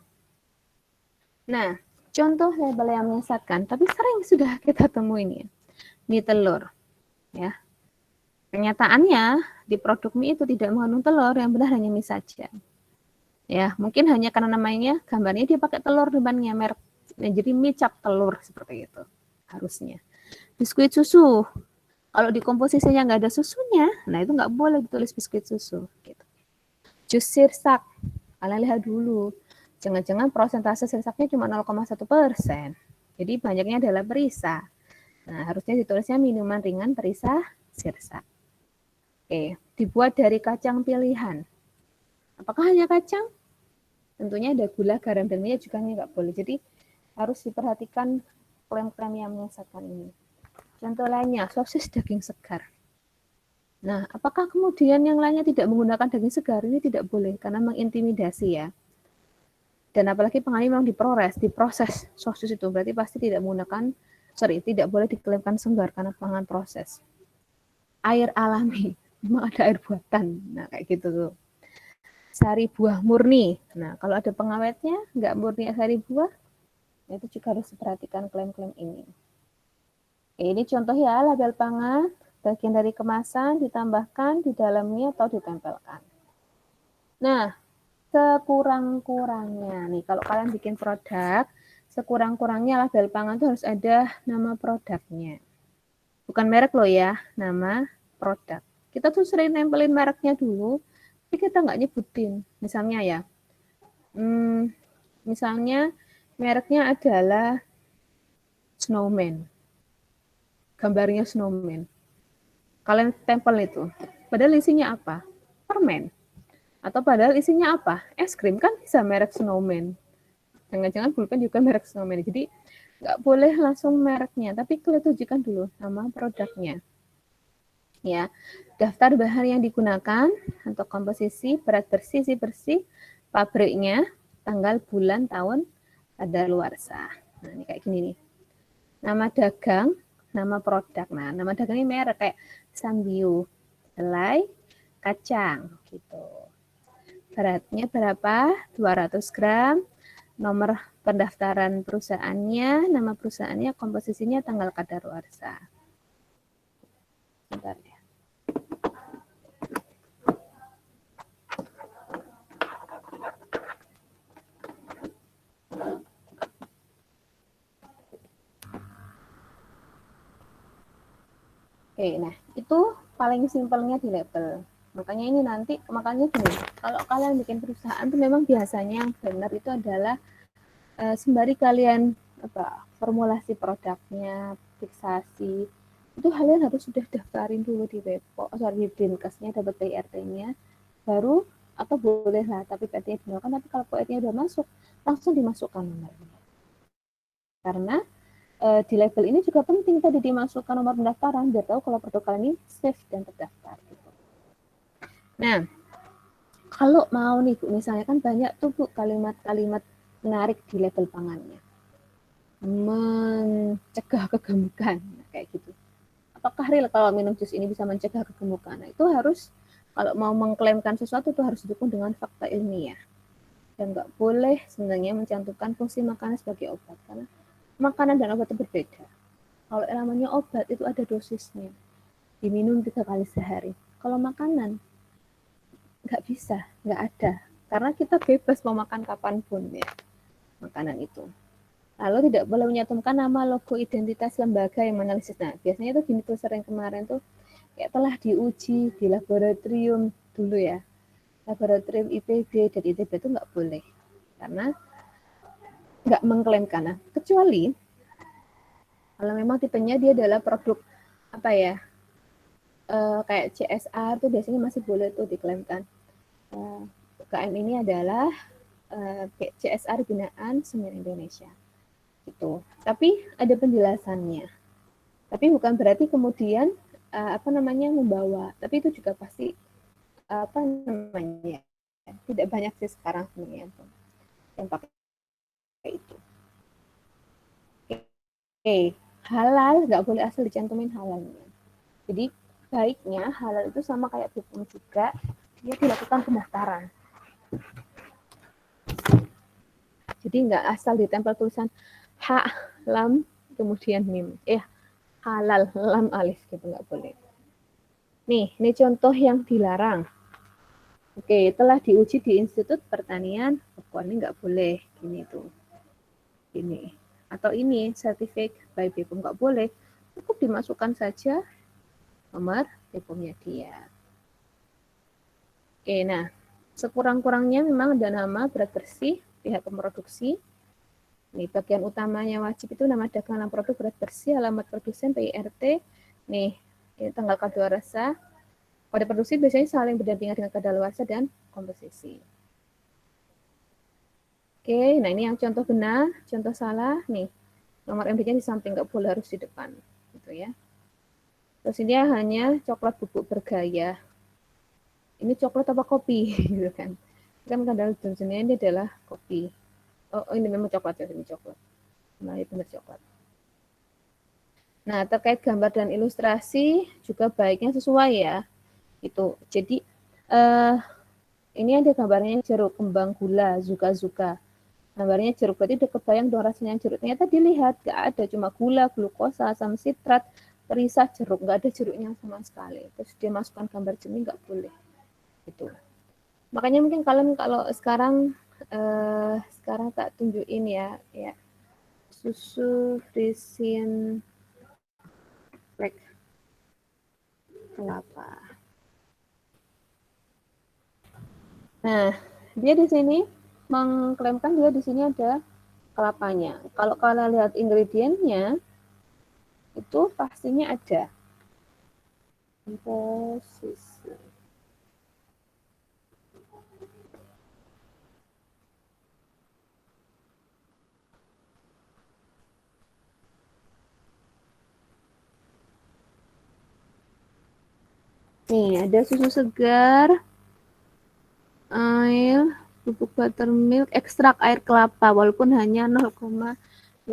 Nah, contoh label yang menyesatkan, tapi sering sudah kita temui ini, mie telur, ya. Kenyataannya di produk mie itu tidak mengandung telur, yang benar hanya mie saja. Ya, mungkin hanya karena namanya, gambarnya dia pakai telur depannya, merek. Nah, jadi mie cap telur seperti itu harusnya. Biskuit susu, kalau di komposisinya nggak ada susunya, nah itu nggak boleh ditulis biskuit susu. Gitu. Jus sirsak, kalian lihat dulu, jangan-jangan prosentase sirsaknya cuma 0,1%. Jadi banyaknya adalah perisa. Nah, harusnya ditulisnya minuman ringan perisa sirsak. Oke, dibuat dari kacang pilihan. Apakah hanya kacang? Tentunya ada gula, garam, dan minyak juga nggak boleh. Jadi harus diperhatikan klaim-klaim yang menyesatkan ini. Contoh lainnya, sosis daging segar. Nah, apakah kemudian yang lainnya tidak menggunakan daging segar? Ini tidak boleh karena mengintimidasi ya. Dan apalagi pengali memang diproses sosis itu berarti pasti tidak boleh diklaimkan segar karena pangan proses. Air alami, memang ada air buatan. Nah, kayak gitu tuh. Sari buah murni. Nah, kalau ada pengawetnya, nggak murni sari buah, itu juga harus diperhatikan klaim-klaim ini. Ini contoh ya, label pangan, bagian dari kemasan ditambahkan di dalamnya atau ditempelkan. Nah, sekurang-kurangnya nih, kalau kalian bikin produk, sekurang-kurangnya label pangan itu harus ada nama produknya. Bukan merek loh ya, nama produk. Kita tuh sering nempelin mereknya dulu, tapi kita nggak nyebutin. Misalnya ya, misalnya mereknya adalah Snowman. Gambarnya Snowman. Kalian tempel itu. Padahal isinya apa? Permen. Atau padahal isinya apa? Es krim, kan bisa merek Snowman. Jangan-jangan pulpen juga merek Snowman. Jadi nggak boleh langsung mereknya, tapi kalian tunjukkan dulu nama produknya. Ya, daftar bahan yang digunakan untuk komposisi, berat bersih, isi bersih, pabriknya, tanggal, bulan, tahun, kadaluarsa. Nah, ini kayak gini nih. Nama dagang, nama produk. Nah, nama dagang ini merek kayak Sambiu, selai, kacang, gitu. Beratnya berapa? 200 gram. Nomor pendaftaran perusahaannya, nama perusahaannya, komposisinya, tanggal kadaluarsa. Bentar ya. Oke, nah itu paling simpelnya di label. Makanya gini, kalau kalian bikin perusahaan tuh memang biasanya yang benar itu adalah sembari kalian formulasi produknya, fiksasi, itu kalian harus sudah daftarin dulu di di Dinkesnya, dapat PIRT-nya, baru atau boleh lah, tapi PIRT-nya digunakan, tapi kalau PIRT-nya udah masuk, langsung dimasukkan nomornya. Karena di label ini juga penting tadi dimasukkan nomor pendaftaran, biar tahu kalau produk kalian ini safe dan terdaftar. Gitu. Nah, kalau mau nih Bu, misalnya kan banyak tuh Bu kalimat-kalimat menarik di label pangannya. Mencegah kegemukan, kayak gitu. Apakah real kalau minum jus ini bisa mencegah kegemukan? Nah, itu harus, kalau mau mengklaimkan sesuatu itu harus didukung dengan fakta ilmiah. Dan nggak boleh sebenarnya mencantumkan fungsi makanan sebagai obat, karena makanan dan obat itu berbeda. Kalau namanya obat itu ada dosisnya, diminum 3 kali sehari. Kalau makanan nggak bisa, nggak ada, karena kita bebas mau makan kapanpun ya makanan itu. Lalu tidak boleh menyantumkan nama, logo, identitas lembaga yang menganalisis. Nah, biasanya itu gini tuh, sering kemarin tuh kayak telah diuji di laboratorium dulu ya, laboratorium IPB dan ITB itu nggak boleh, karena nggak mengklaimkan. Nah, kecuali kalau memang tipenya dia adalah produk apa ya, kayak CSR tuh biasanya masih boleh tuh diklaimkan. UKM ini adalah CSR binaan Semen Indonesia. Gitu. Tapi ada penjelasannya. Tapi bukan berarti kemudian membawa. Tapi itu juga pasti tidak banyak sih sekarang sebenarnya yang pakai itu. Oke, halal nggak boleh asal dicantumin halalnya. Jadi baiknya halal itu sama kayak BPOM juga, dia dilakukan pendaftaran. Jadi nggak asal ditempel tulisan ha, lam, kemudian mim. Halal, lam, alif gitu, nggak boleh. Nih, ini contoh yang dilarang. Oke, telah diuji di Institut Pertanian, ini nggak boleh, gini tuh. Ini. Atau ini, certificate by BPOM, nggak boleh. Cukup dimasukkan saja nomor BPOM-nya dia. Oke, nah, sekurang-kurangnya memang ada nama, berat bersih, pihak pemproduksi. Nih, bagian utamanya wajib itu nama dagang, nama produk, berat bersih, alamat produsen, PIRT. Nih, ini tanggal kadaluarsa. Pada produksi biasanya saling berdampingan dengan kadaluarsa dan komposisi. Oke, nah ini yang contoh benar, contoh salah. Nih, nomor MB-nya di samping, nggak boleh, harus di depan. Gitu ya. Terus ini hanya coklat bubuk bergaya. Ini coklat apa kopi gitu kan. Kan kadang tulisannya ini adalah kopi. Oh, ini memang coklat ya, ini coklat. Nah, ini benar coklat. Nah, terkait gambar dan ilustrasi juga baiknya sesuai ya. Itu. Jadi ini ada gambarnya jeruk, kembang gula, zuka-zuka. Gambarnya jeruk, berarti udah kebayang dong rasanya jeruk. Ternyata dilihat, gak ada, cuma gula, glukosa, asam sitrat, perisa jeruk, gak ada jeruknya sama sekali. Terus dia masukkan gambar jeruk, gak boleh. Gitu. Makanya mungkin kalian kalau sekarang tak tunjukin ya susu frisin black kelapa. Nah, dia di sini mengklaimkan dia di sini ada kelapanya. Kalau kalian lihat ingredientnya, itu pastinya ada. Komposisi. Nih, ada susu segar, air, bubuk buttermilk, ekstrak air kelapa, walaupun hanya 0,01%.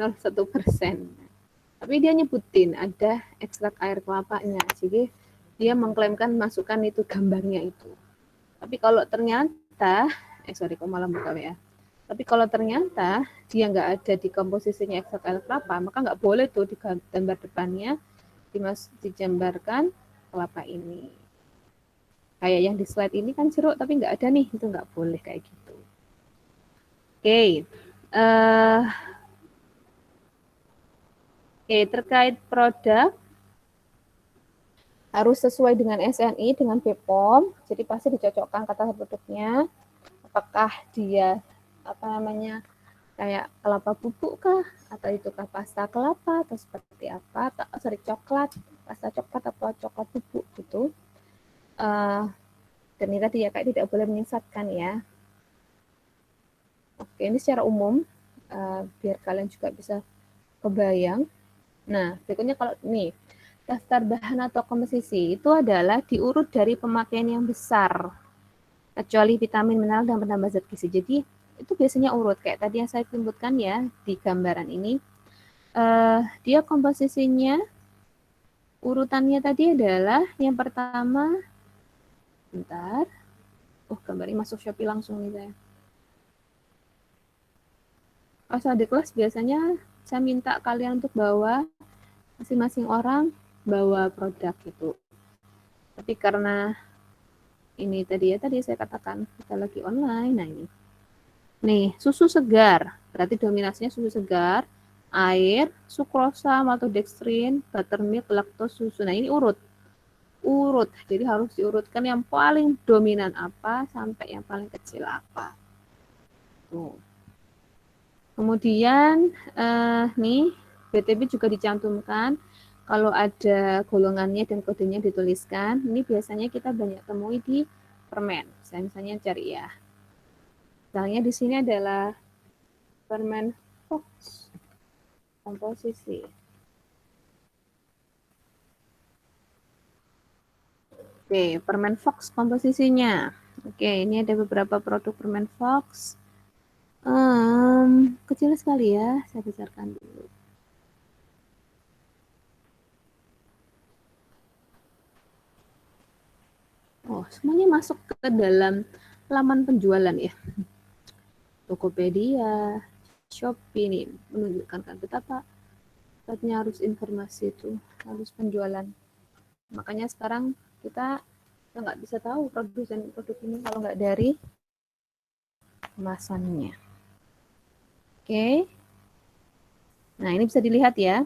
Tapi dia nyebutin ada ekstrak air kelapanya. Jadi dia mengklaimkan masukkan itu gambarnya itu. Tapi kalau ternyata, kok malah buka ya. Tapi kalau ternyata dia nggak ada di komposisinya ekstrak air kelapa, maka nggak boleh tuh di gambar depannya digambarkan kelapa ini. Kayak yang di slide ini kan jeruk, tapi nggak ada nih, itu nggak boleh kayak gitu. Oke, terkait produk, harus sesuai dengan SNI, dengan BPOM, jadi pasti dicocokkan kata produknya, apakah dia, kayak kelapa bubuk kah, atau itu kah pasta kelapa, atau seperti apa, coklat, pasta coklat, atau coklat bubuk gitu. Dan ini tadi ya, kayak tidak boleh menyesatkan ya. Oke, ini secara umum, biar kalian juga bisa kebayang. Nah, berikutnya kalau nih, daftar bahan atau komposisi itu adalah diurut dari pemakaian yang besar, kecuali vitamin, mineral, dan penambah zat gizi. Jadi, itu biasanya urut, kayak tadi yang saya sebutkan ya, di gambaran ini. Dia komposisinya, urutannya tadi adalah, yang pertama, bentar, gambarnya masuk Shopee langsung nih saya. Pas di kelas biasanya saya minta kalian untuk bawa, masing-masing orang bawa produk gitu. Tapi karena ini tadi saya katakan kita lagi online, nah ini. Nih, susu segar, berarti dominasinya susu segar, air, sukrosa, maltodextrin, buttermilk, laktos, susu. Nah, ini urut. Jadi harus diurutkan yang paling dominan apa sampai yang paling kecil apa. Tuh. Kemudian nih BTB juga dicantumkan kalau ada golongannya dan kodenya dituliskan. Ini biasanya kita banyak temui di permen. Saya misalnya cari ya. Misalnya di sini adalah permen Fox komposisi. Oke, permen Fox komposisinya. Oke, ini ada beberapa produk permen Fox. Kecil sekali ya, saya besarkan dulu. Semuanya masuk ke dalam laman penjualan ya. Tokopedia, Shopee ini menunjukkan kan betapa tepatnya harus informasi itu, harus penjualan. Makanya sekarang kita nggak bisa tahu produsen produk ini kalau nggak dari kemasannya. Oke. Nah, ini bisa dilihat ya.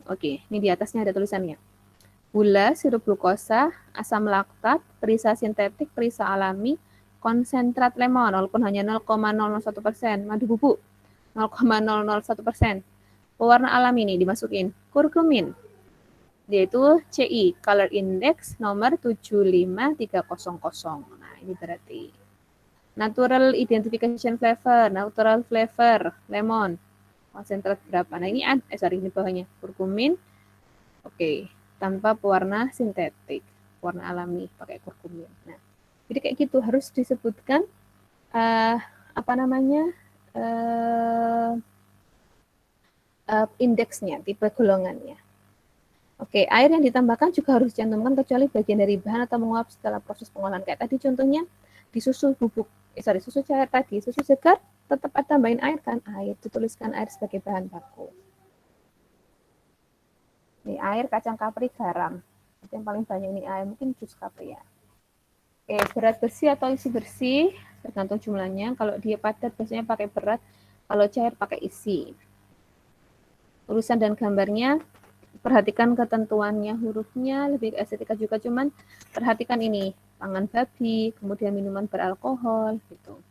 Oke, ini di atasnya ada tulisannya. Gula, sirup glukosa, asam laktat, perisa sintetik, perisa alami, konsentrat lemon, walaupun hanya 0,001%, madu bubuk 0,001%. Pewarna alami ini dimasukin, kurkumin, yaitu CI, color index nomor 75300. Nah, ini berarti natural identification flavor, natural flavor, lemon, konsentrat berapa. Nah ini ini bawahnya kurkumin, oke, tanpa pewarna sintetik, warna alami pakai kurkumin. Nah, jadi kayak gitu harus disebutkan apa namanya indeksnya, tipe golongannya. Oke, air yang ditambahkan juga harus dicantumkan kecuali bagian dari bahan atau menguap setelah proses pengolahan. Kayak tadi contohnya di susu bubuk, susu cair tadi, susu segar tetap ada tambahin air kan? Air, dituliskan air sebagai bahan baku. Ini air, kacang kapri, garam. Yang paling banyak ini air, mungkin jus kapri ya. Oke, berat bersih atau isi bersih, tergantung jumlahnya. Kalau dia padat biasanya pakai berat, kalau cair pakai isi. Tulisan dan gambarnya, perhatikan ketentuannya, hurufnya, lebih estetika juga, cuman perhatikan ini, pangan babi, kemudian minuman beralkohol, gitu.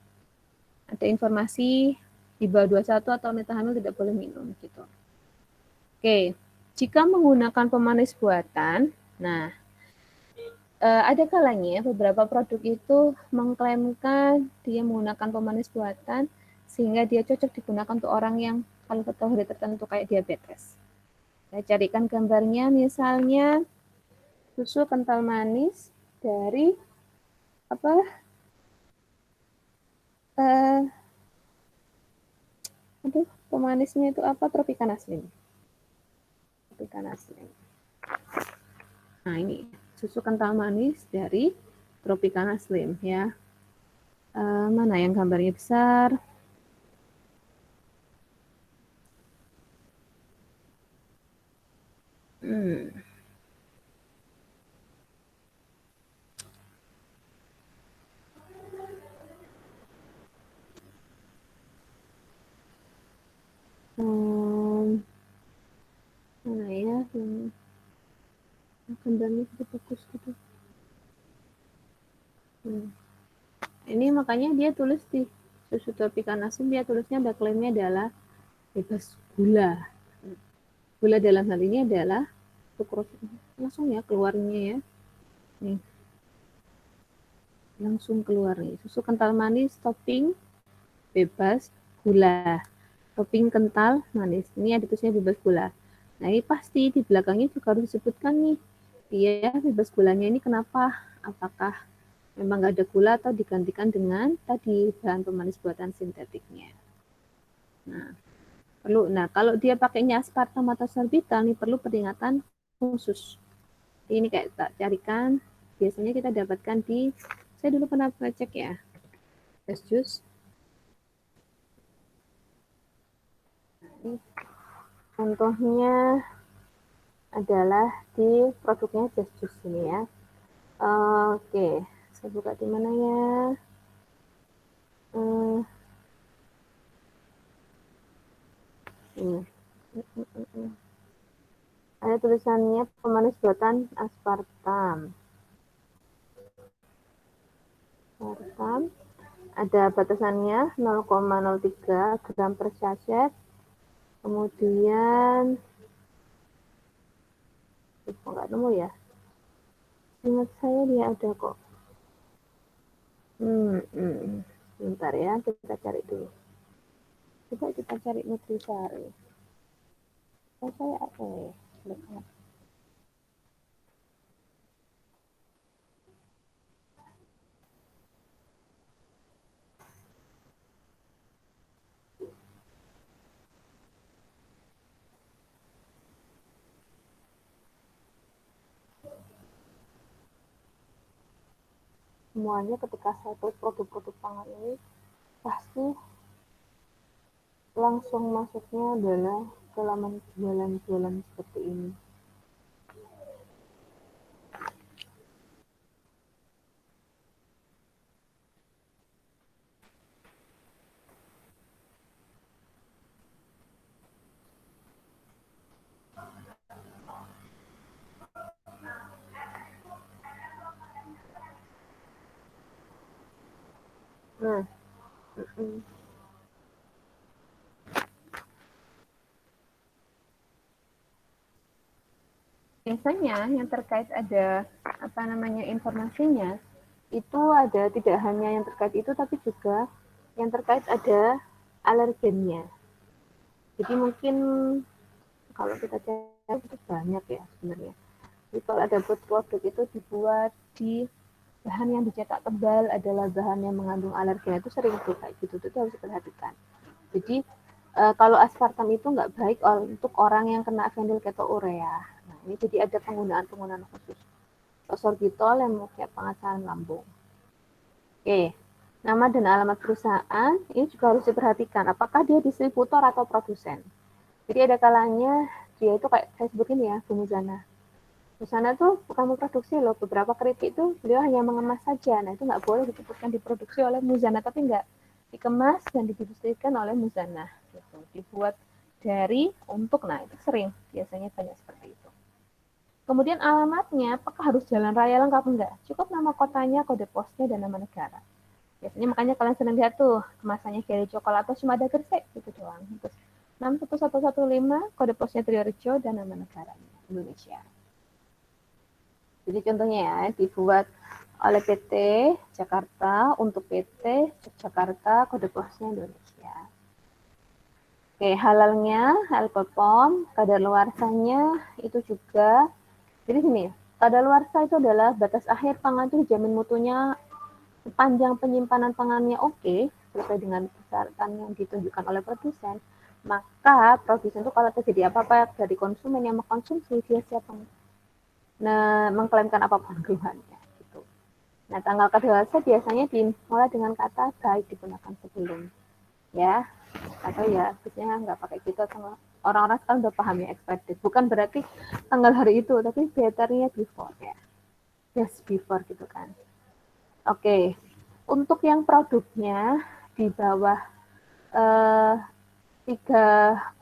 Ada informasi di bawah 21 atau wanita hamil tidak boleh minum, gitu. Oke, jika menggunakan pemanis buatan, nah, ada kalanya beberapa produk itu mengklaimkan dia menggunakan pemanis buatan, sehingga dia cocok digunakan untuk orang yang kalau kategori tertentu kayak diabetes. Saya carikan gambarnya, misalnya susu kental manis dari pemanisnya itu apa? Tropicana Slim. Tropicana Slim. Nah ini susu kental manis dari Tropicana Slim ya. Mana yang gambarnya besar? Mana ya? Gambarnya sudah bagus gitu. Ini makanya dia tulis di susu Tropicana Slim, dia tulisnya klaimnya adalah bebas gula. Gula dalam hal ini adalah sukrose. Langsung ya keluarnya ya. Nih. Langsung keluar nih. Susu kental manis topping bebas gula. Topping kental manis. Ini ada tulisnya bebas gula. Nah, ini pasti di belakangnya juga harus disebutkan nih. Dia bebas gulanya ini kenapa? Apakah memang nggak ada gula atau digantikan dengan tadi bahan pemanis buatan sintetiknya. Nah, perlu. Nah, kalau dia pakainya aspartam atau sorbitol, ini perlu peringatan khusus. Ini kayak tak carikan, biasanya kita dapatkan di, saya dulu pernah cek ya, es jus. Ini contohnya adalah di produknya es jus ini ya. Oke, saya buka di mana ya? Ini. Ada tulisannya pemanis buatan aspartam. Ada batasannya 0,03 gram per sachet. Kemudian nggak nemu ya. Ingat saya dia ada kok. Bentar ya, kita cari dulu. Coba kita cari Nutrisari. Saya apa ya? Semuanya ketika satu produk-produk pangan ini pasti langsung masuknya adalah ke laman jualan-jualan seperti ini. Nah, biasanya yang terkait ada apa namanya informasinya itu ada tidak hanya yang terkait itu tapi juga yang terkait ada alergennya. Jadi mungkin kalau kita cari itu banyak ya sebenarnya. Jadi kalau ada produk itu dibuat di bahan yang dicetak tebal adalah bahan yang mengandung alergen, itu sering tuh kayak gitu, itu harus diperhatikan. Jadi kalau aspartam itu nggak baik untuk orang yang kena fenilketonurea. Nah, ini jadi ada penggunaan khusus. Sorbitol yang menyebabkan pengasaran lambung. Oke, nama dan alamat perusahaan ini juga harus diperhatikan. Apakah dia distributor atau produsen? Jadi ada kalanya dia itu kayak saya sebutin ya, Bu Muzana. Busana tuh bukan memproduksi loh, beberapa keripik itu beliau hanya mengemas saja. Nah itu nggak boleh disebutkan diproduksi oleh Muzana, tapi nggak dikemas dan didistribusikan oleh Muzana. Gitu. Dibuat dari untuk, nah itu sering biasanya banyak seperti itu. Kemudian alamatnya, apakah harus jalan raya lengkap enggak? Cukup nama kotanya, kode posnya, dan nama negara. Biasanya makanya kalian sering lihat tuh kemasannya Geri Coklat atau cuma ada Gresik gitu doang. Terus 61115, kode posnya Triorejo, dan nama negaranya Indonesia. Jadi contohnya ya, dibuat oleh PT Jakarta untuk PT Jakarta, kode posnya Indonesia. Oke, halalnya, alcohol POM, kadaluarsanya itu juga. Jadi sini, kadaluarsa itu adalah batas akhir pangan itu dijamin mutunya sepanjang penyimpanan pangannya oke, sesuai dengan persyaratan yang ditunjukkan oleh produsen. Maka produsen itu kalau terjadi apa-apa dari konsumen yang mengkonsumsi, dia siap mengklaimkan apapun keluhannya gitu. Nah, tanggal kadaluarsa biasanya dimulai dengan kata baik digunakan sebelum ya, atau ya biasanya nggak pakai gitu. Orang-orang sekarang udah paham ya expected, bukan berarti tanggal hari itu, tapi betternya before ya, just before gitu kan. Oke, untuk yang produknya di bawah 3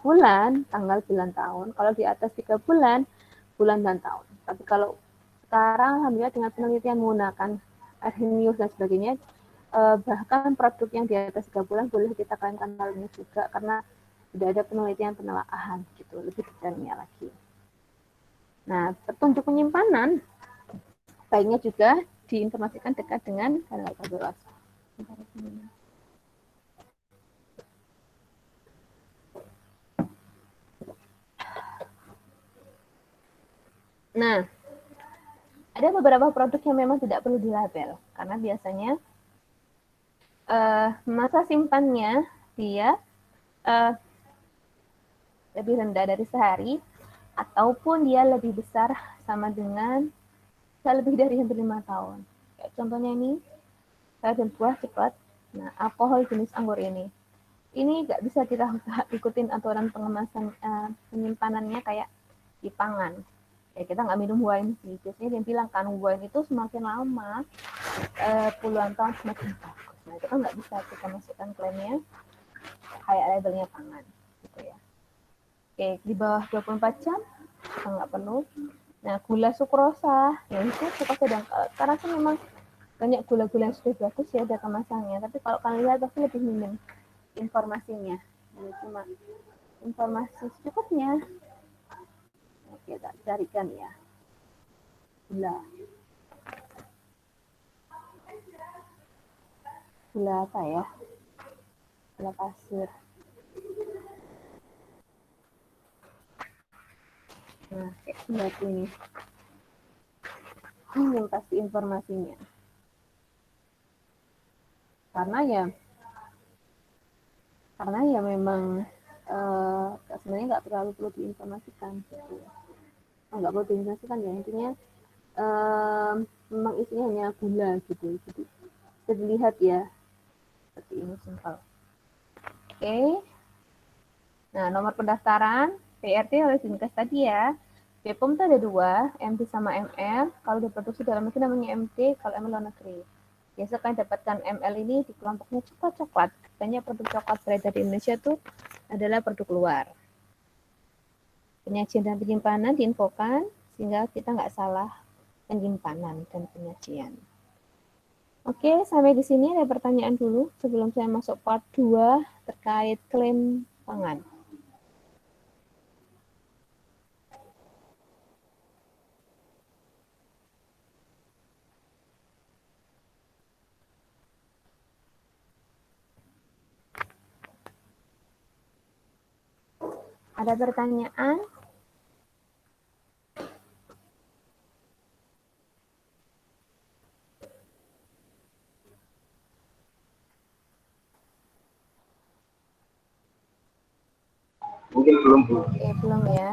bulan, tanggal bulan tahun. Kalau di atas 3 bulan, bulan dan tahun. Tapi kalau sekarang alhamdulillah dengan penelitian menggunakan Arrhenius dan sebagainya, bahkan produk yang di atas 3 bulan boleh kita klaimkan hal ini juga karena sudah ada penelitian penelaahan gitu, lebih detailnya lagi. Nah, petunjuk penyimpanan baiknya juga diinformasikan dekat dengan tanggal kadaluarsa. Nah, ada beberapa produk yang memang tidak perlu dilabel karena biasanya masa simpannya dia lebih rendah dari sehari ataupun dia lebih besar sama dengan lebih dari 5 tahun. Kayak contohnya ini, sayur dan buah cepat. Nah, alkohol jenis anggur ini nggak bisa kita ikutin aturan pengemasan penyimpanannya kayak di pangan. Ya kita nggak minum wine sih. Biasanya dia bilang kan wine itu semakin lama puluhan tahun semakin bagus. Nah itu kan nggak bisa kita masukkan klaimnya kayak labelnya pangan gitu ya. Oke, di bawah 24 jam kita nggak perlu. Nah gula sukrosa, ya itu sukrosa dan karena sih memang banyak gula-gula yang sudah bagus ya ada kemasannya. Tapi kalau kalian lihat pasti lebih minim informasinya. Ini cuma informasi secukupnya. Oke, tak carikan ya. Gula. Gula apa ya? Gula pasir. Nah, kayak gula ini. Ini pasti informasinya. Karena ya memang sebenarnya nggak terlalu perlu diinformasikan gitu ya. Nggak perlu diinformasikan ya, intinya memang isinya hanya gula gitu. Jadi bisa dilihat ya seperti ini simpel. Oke. Nah, nomor pendaftaran PRT harus diingat tadi ya. BPOM itu ada 2, MT sama ML. Kalau diproduksi dalam negeri namanya MT, kalau ML luar negeri. Biasa kalian dapatkan ML ini di kelompoknya coklat. Katanya produk coklat beredar di Indonesia itu adalah produk luar. Penyajian dan penyimpanan diinfokan sehingga kita nggak salah penyimpanan dan penyajian. Oke, sampai di sini ada pertanyaan dulu sebelum saya masuk part 2 terkait klaim pangan. Ada pertanyaan? Mungkin belum, Bu. Oke, belum ya.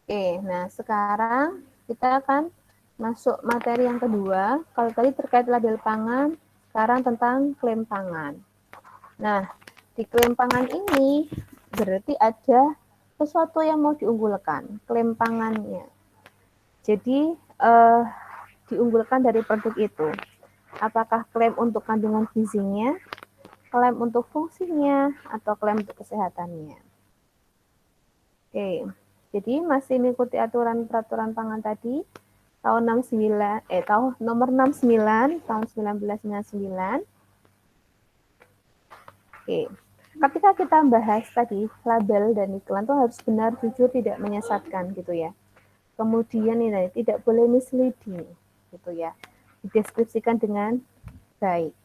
Oke, nah sekarang kita akan masuk materi yang kedua. Kalau tadi terkait label pangan, sekarang tentang klaim pangan. Nah, di klaim pangan ini berarti ada sesuatu yang mau diunggulkan, klaim pangannya. Jadi, diunggulkan dari produk itu. Apakah klaim untuk kandungan gizinya, klaim untuk fungsinya, atau klaim untuk kesehatannya. Oke, jadi masih mengikuti aturan peraturan pangan tadi tahun tahun nomor 69 tahun 1999. Oke. Ketika kita bahas tadi label dan iklan itu harus benar, jujur, tidak menyesatkan gitu ya. Kemudian ini tidak boleh misleading gitu ya. Dideskripsikan dengan baik.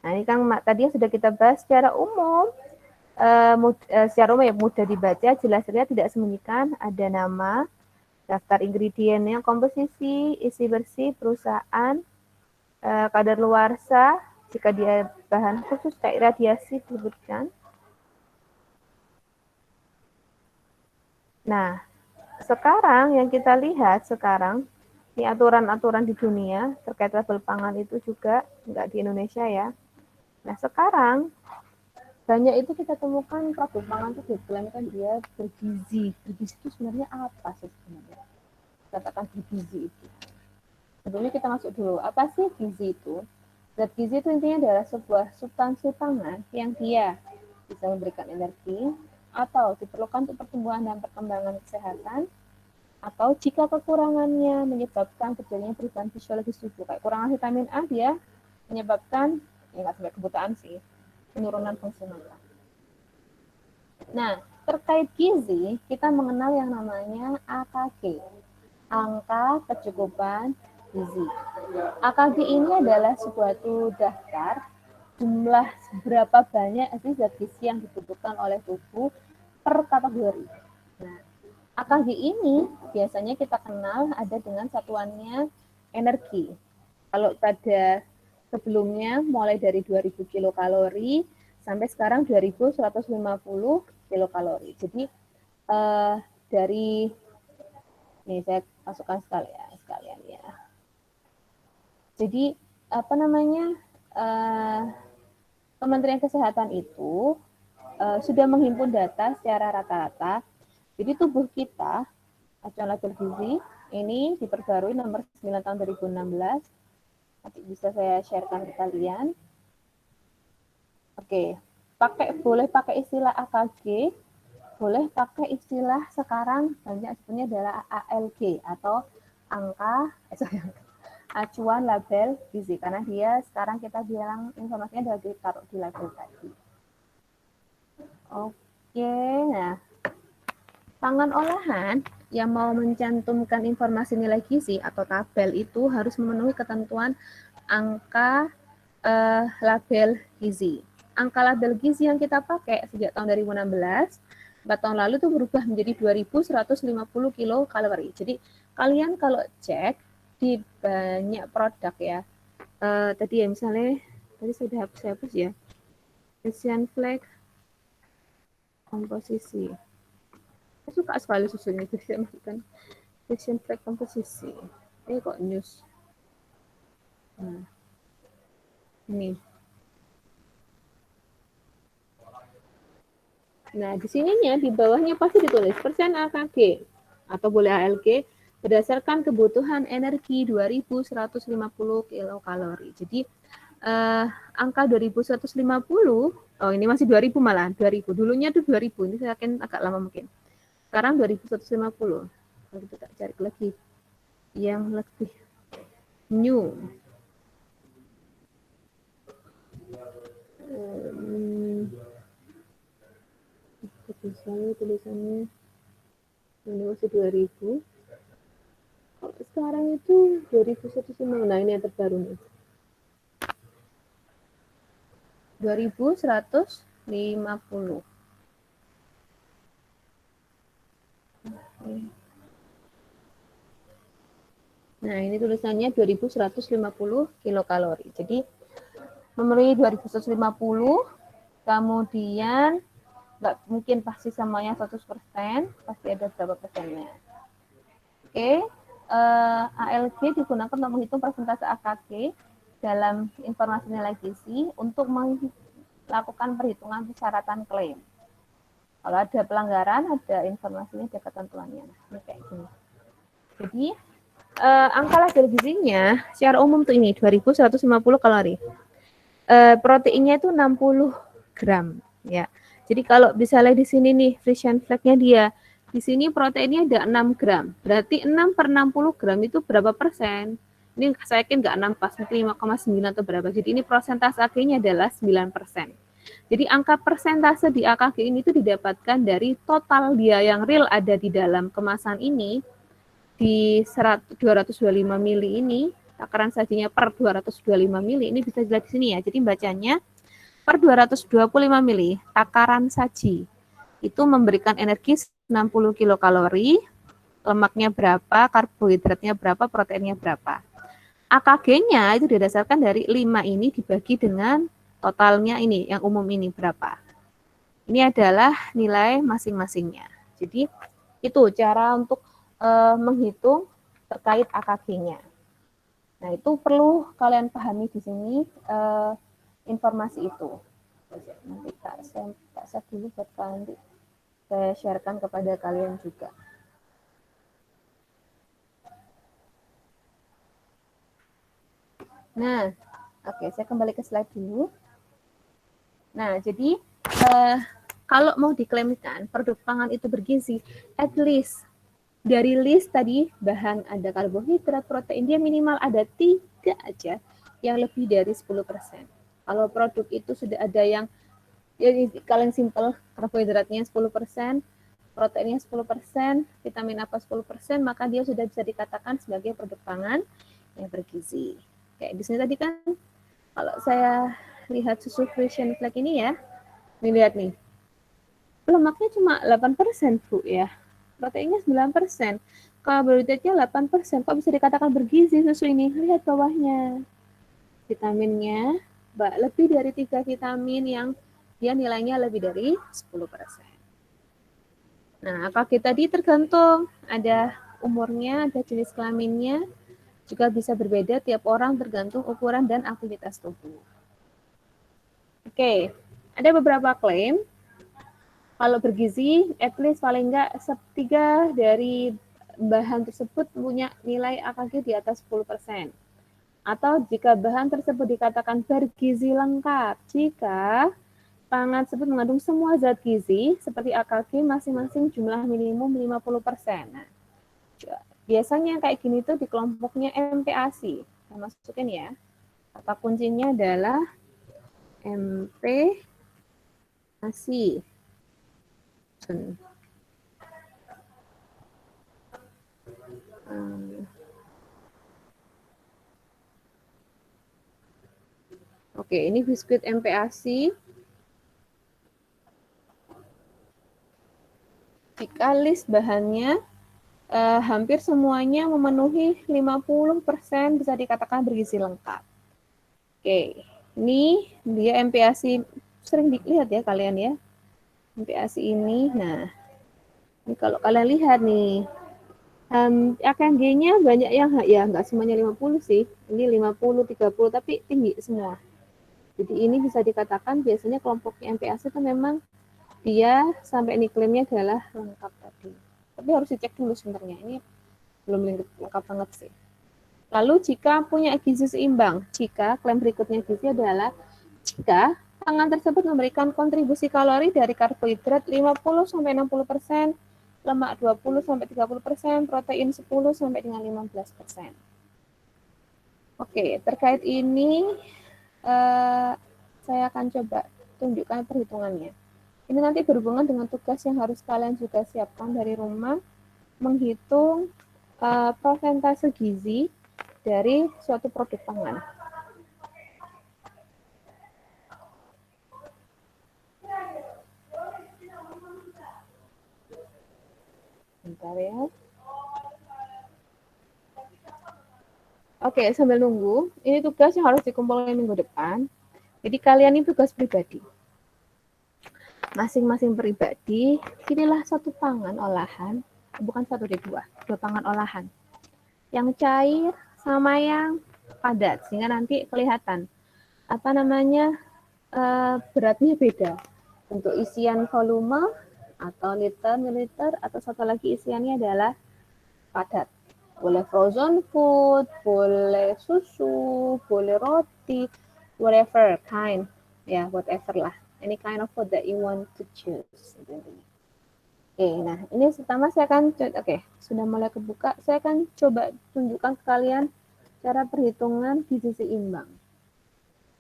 Nah, ini kan tadi sudah kita bahas secara umum. Secara umum ya mudah dibaca, jelas-jelas tidak sembunyikan, ada nama, daftar ingredientnya, komposisi, isi bersih, perusahaan, kadaluarsa, jika dia bahan khusus kayak radiasi disebutkan. Nah, sekarang yang kita lihat sekarang, di aturan-aturan di dunia terkait label pangan itu juga, enggak di Indonesia ya. Nah, sekarang banyak itu kita temukan produk pangan itu diklaimkan dia bergizi. Bergizi itu sebenarnya apa sih sebenarnya? Katakan bergizi itu. Sebelumnya kita masuk dulu, apa sih gizi itu? Zat gizi itu intinya adalah sebuah substansi pangan yang dia bisa memberikan energi atau diperlukan untuk pertumbuhan dan perkembangan kesehatan, atau jika kekurangannya menyebabkan terjadinya perubahan fisiologis tubuh. Kayak kurangan vitamin A dia menyebabkan, ya nggak sampai kebutaan sih, penurunan fungsi mata. Nah, terkait gizi, kita mengenal yang namanya AKG, angka kecukupan gizi. AKG ini adalah suatu daftar jumlah berapa banyak zat gizi yang dibutuhkan oleh tubuh per kategori. Nah, AKG ini biasanya kita kenal ada dengan satuannya energi. Kalau pada sebelumnya mulai dari 2000 kilokalori sampai sekarang 2150 kilokalori. Jadi dari ini saya masukkan sekalian ya. Jadi apa namanya Kementerian Kesehatan itu sudah menghimpun data secara rata-rata. Jadi tubuh kita, acuan label gizi ini diperbarui nomor 9 tahun 2016. Nanti bisa saya sharekan ke kalian. Oke, boleh pakai istilah AKG, boleh pakai istilah sekarang banyak sebenarnya adalah ALG atau acuan label gizi, karena dia sekarang kita bilang informasinya sudah ditaruh di label tadi. Oke, nah pangan olahan yang mau mencantumkan informasi nilai gizi atau tabel itu harus memenuhi ketentuan angka label gizi. Angka label gizi yang kita pakai sejak tahun 2016, 4 tahun lalu itu berubah menjadi 2150 kilokalori. Jadi kalian kalau cek di banyak produk ya, tadi ya misalnya, tadi sudah hapus ya, Asian Flag, komposisi. Saya suka sekali susunya, jadi saya masukkan Asian Flag komposisi. Ini kok news. Nah, ini. Nah, di sininya di bawahnya pasti ditulis persen AKG atau boleh ALG berdasarkan kebutuhan energi 2150 kilokalori. Jadi angka 2150, oh ini masih 2000 malah, 2000. Dulunya tuh 2000, ini saya akan agak lama mungkin. Sekarang 2150. Kalau kita cari lagi yang lebih new. Tulisannya ini masih 2000. Kalau sekarang itu 2150. Nah, ini yang terbaru nih. 2150. Nah, ini tulisannya 2150 kilokalori. Jadi memenuhi 2150, kemudian nggak mungkin pasti semuanya 100%, pasti ada berapa persennya. Oke, ALG digunakan untuk menghitung persentase AKG dalam informasi nilai gizi untuk melakukan perhitungan persyaratan klaim. Kalau ada pelanggaran, ada informasinya, ada ketentuannya. Ini kayak gini. Jadi, angka kadar gizinya secara umum tuh ini 2150 kalori. Proteinnya itu 60 gram ya. Jadi kalau misalnya di sini nih Frisian flag-nya dia di sini proteinnya ada 6 gram. Berarti 6 per 60 gram itu berapa persen? Ini saya yakin nggak 6 pas, mungkin 5,9 atau berapa. Jadi ini persentase AKG-nya adalah 9%. Jadi angka persentase di AKG ini itu didapatkan dari total dia yang real ada di dalam kemasan ini di 225 mili ini, takaran sajinya per 225 mili, ini bisa dilihat di sini ya. Jadi bacanya per 225 mili, takaran saji itu memberikan energi 60 kilokalori, lemaknya berapa, karbohidratnya berapa, proteinnya berapa. AKG-nya itu didasarkan dari 5 ini dibagi dengan totalnya ini, yang umum ini berapa. Ini adalah nilai masing-masingnya. Jadi itu cara untuk menghitung terkait AKG-nya. Nah, itu perlu kalian pahami di sini informasi itu. Nanti tak share dulu buat kalian, nanti saya sharekan kepada kalian juga. Nah, oke, saya kembali ke slide dulu. Nah, jadi kalau mau diklaimkan produk pangan itu bergizi, at least dari list tadi bahan ada karbohidrat, protein, dia minimal ada 3 aja yang lebih dari 10%. Kalau produk itu sudah ada yang ya, kalian simple, karbohidratnya 10%, proteinnya 10%, vitamin apa 10%, maka dia sudah bisa dikatakan sebagai produk pangan yang bergizi. Kayak di sini tadi kan, kalau saya lihat susu Frisian flag ini ya, nih lihat nih, lemaknya cuma 8% Bu ya. Proteinnya 9%, karbohidratnya 8%. Kok bisa dikatakan bergizi susu ini? Lihat bawahnya. Vitaminnya lebih dari 3 vitamin yang dia nilainya lebih dari 10%. Nah, AKG tadi tergantung ada umurnya, ada jenis kelaminnya, juga bisa berbeda tiap orang tergantung ukuran dan aktivitas tubuh. Oke, ada beberapa klaim. Kalau bergizi, at least paling enggak 1/3 dari bahan tersebut punya nilai AKG di atas 10%. Atau jika bahan tersebut dikatakan bergizi lengkap, jika pangan tersebut mengandung semua zat gizi, seperti AKG masing-masing jumlah minimum 50%. Nah, biasanya kayak gini tuh di kelompoknya MPASI. Saya masukin ya. Kata kuncinya adalah MPASI. Oke, ini biskuit MPASI. Jika list bahannya hampir semuanya memenuhi 50% bisa dikatakan bergizi lengkap. Oke, ini dia MPASI, sering dilihat ya kalian ya. MPASI ini, nah ini kalau kalian lihat nih, AKG-nya banyak yang ya nggak semuanya 50 sih, ini 50, 30, tapi tinggi semua. Jadi ini bisa dikatakan biasanya kelompok MPASI itu memang dia sampai ini klaimnya adalah lengkap tadi. Tapi harus dicek dulu sebenarnya, ini belum lengkap banget sih. Lalu jika punya gizi seimbang, jika klaim berikutnya gizi adalah jika pangan tersebut memberikan kontribusi kalori dari karbohidrat 50-60%, lemak 20-30%, protein 10 dengan 15%. Oke, terkait ini saya akan coba tunjukkan perhitungannya. Ini nanti berhubungan dengan tugas yang harus kalian juga siapkan dari rumah, menghitung persentase gizi dari suatu produk pangan. Bentar ya. Oke, sambil nunggu, ini tugas yang harus dikumpulkan minggu depan. Jadi kalian ini tugas pribadi. Masing-masing pribadi, pilihlah satu pangan olahan, bukan satu deh, dua pangan olahan. Yang cair sama yang padat, sehingga nanti kelihatan apa namanya beratnya beda. Untuk isian volume atau liter, mililiter, atau satu lagi isiannya adalah padat. Boleh frozen food, boleh susu, boleh roti, whatever kind, ya whatever lah, any kind of food that you want to choose. Oke, nah ini pertama saya akan, sudah mulai kebuka, saya akan coba tunjukkan ke kalian cara perhitungan gizi seimbang.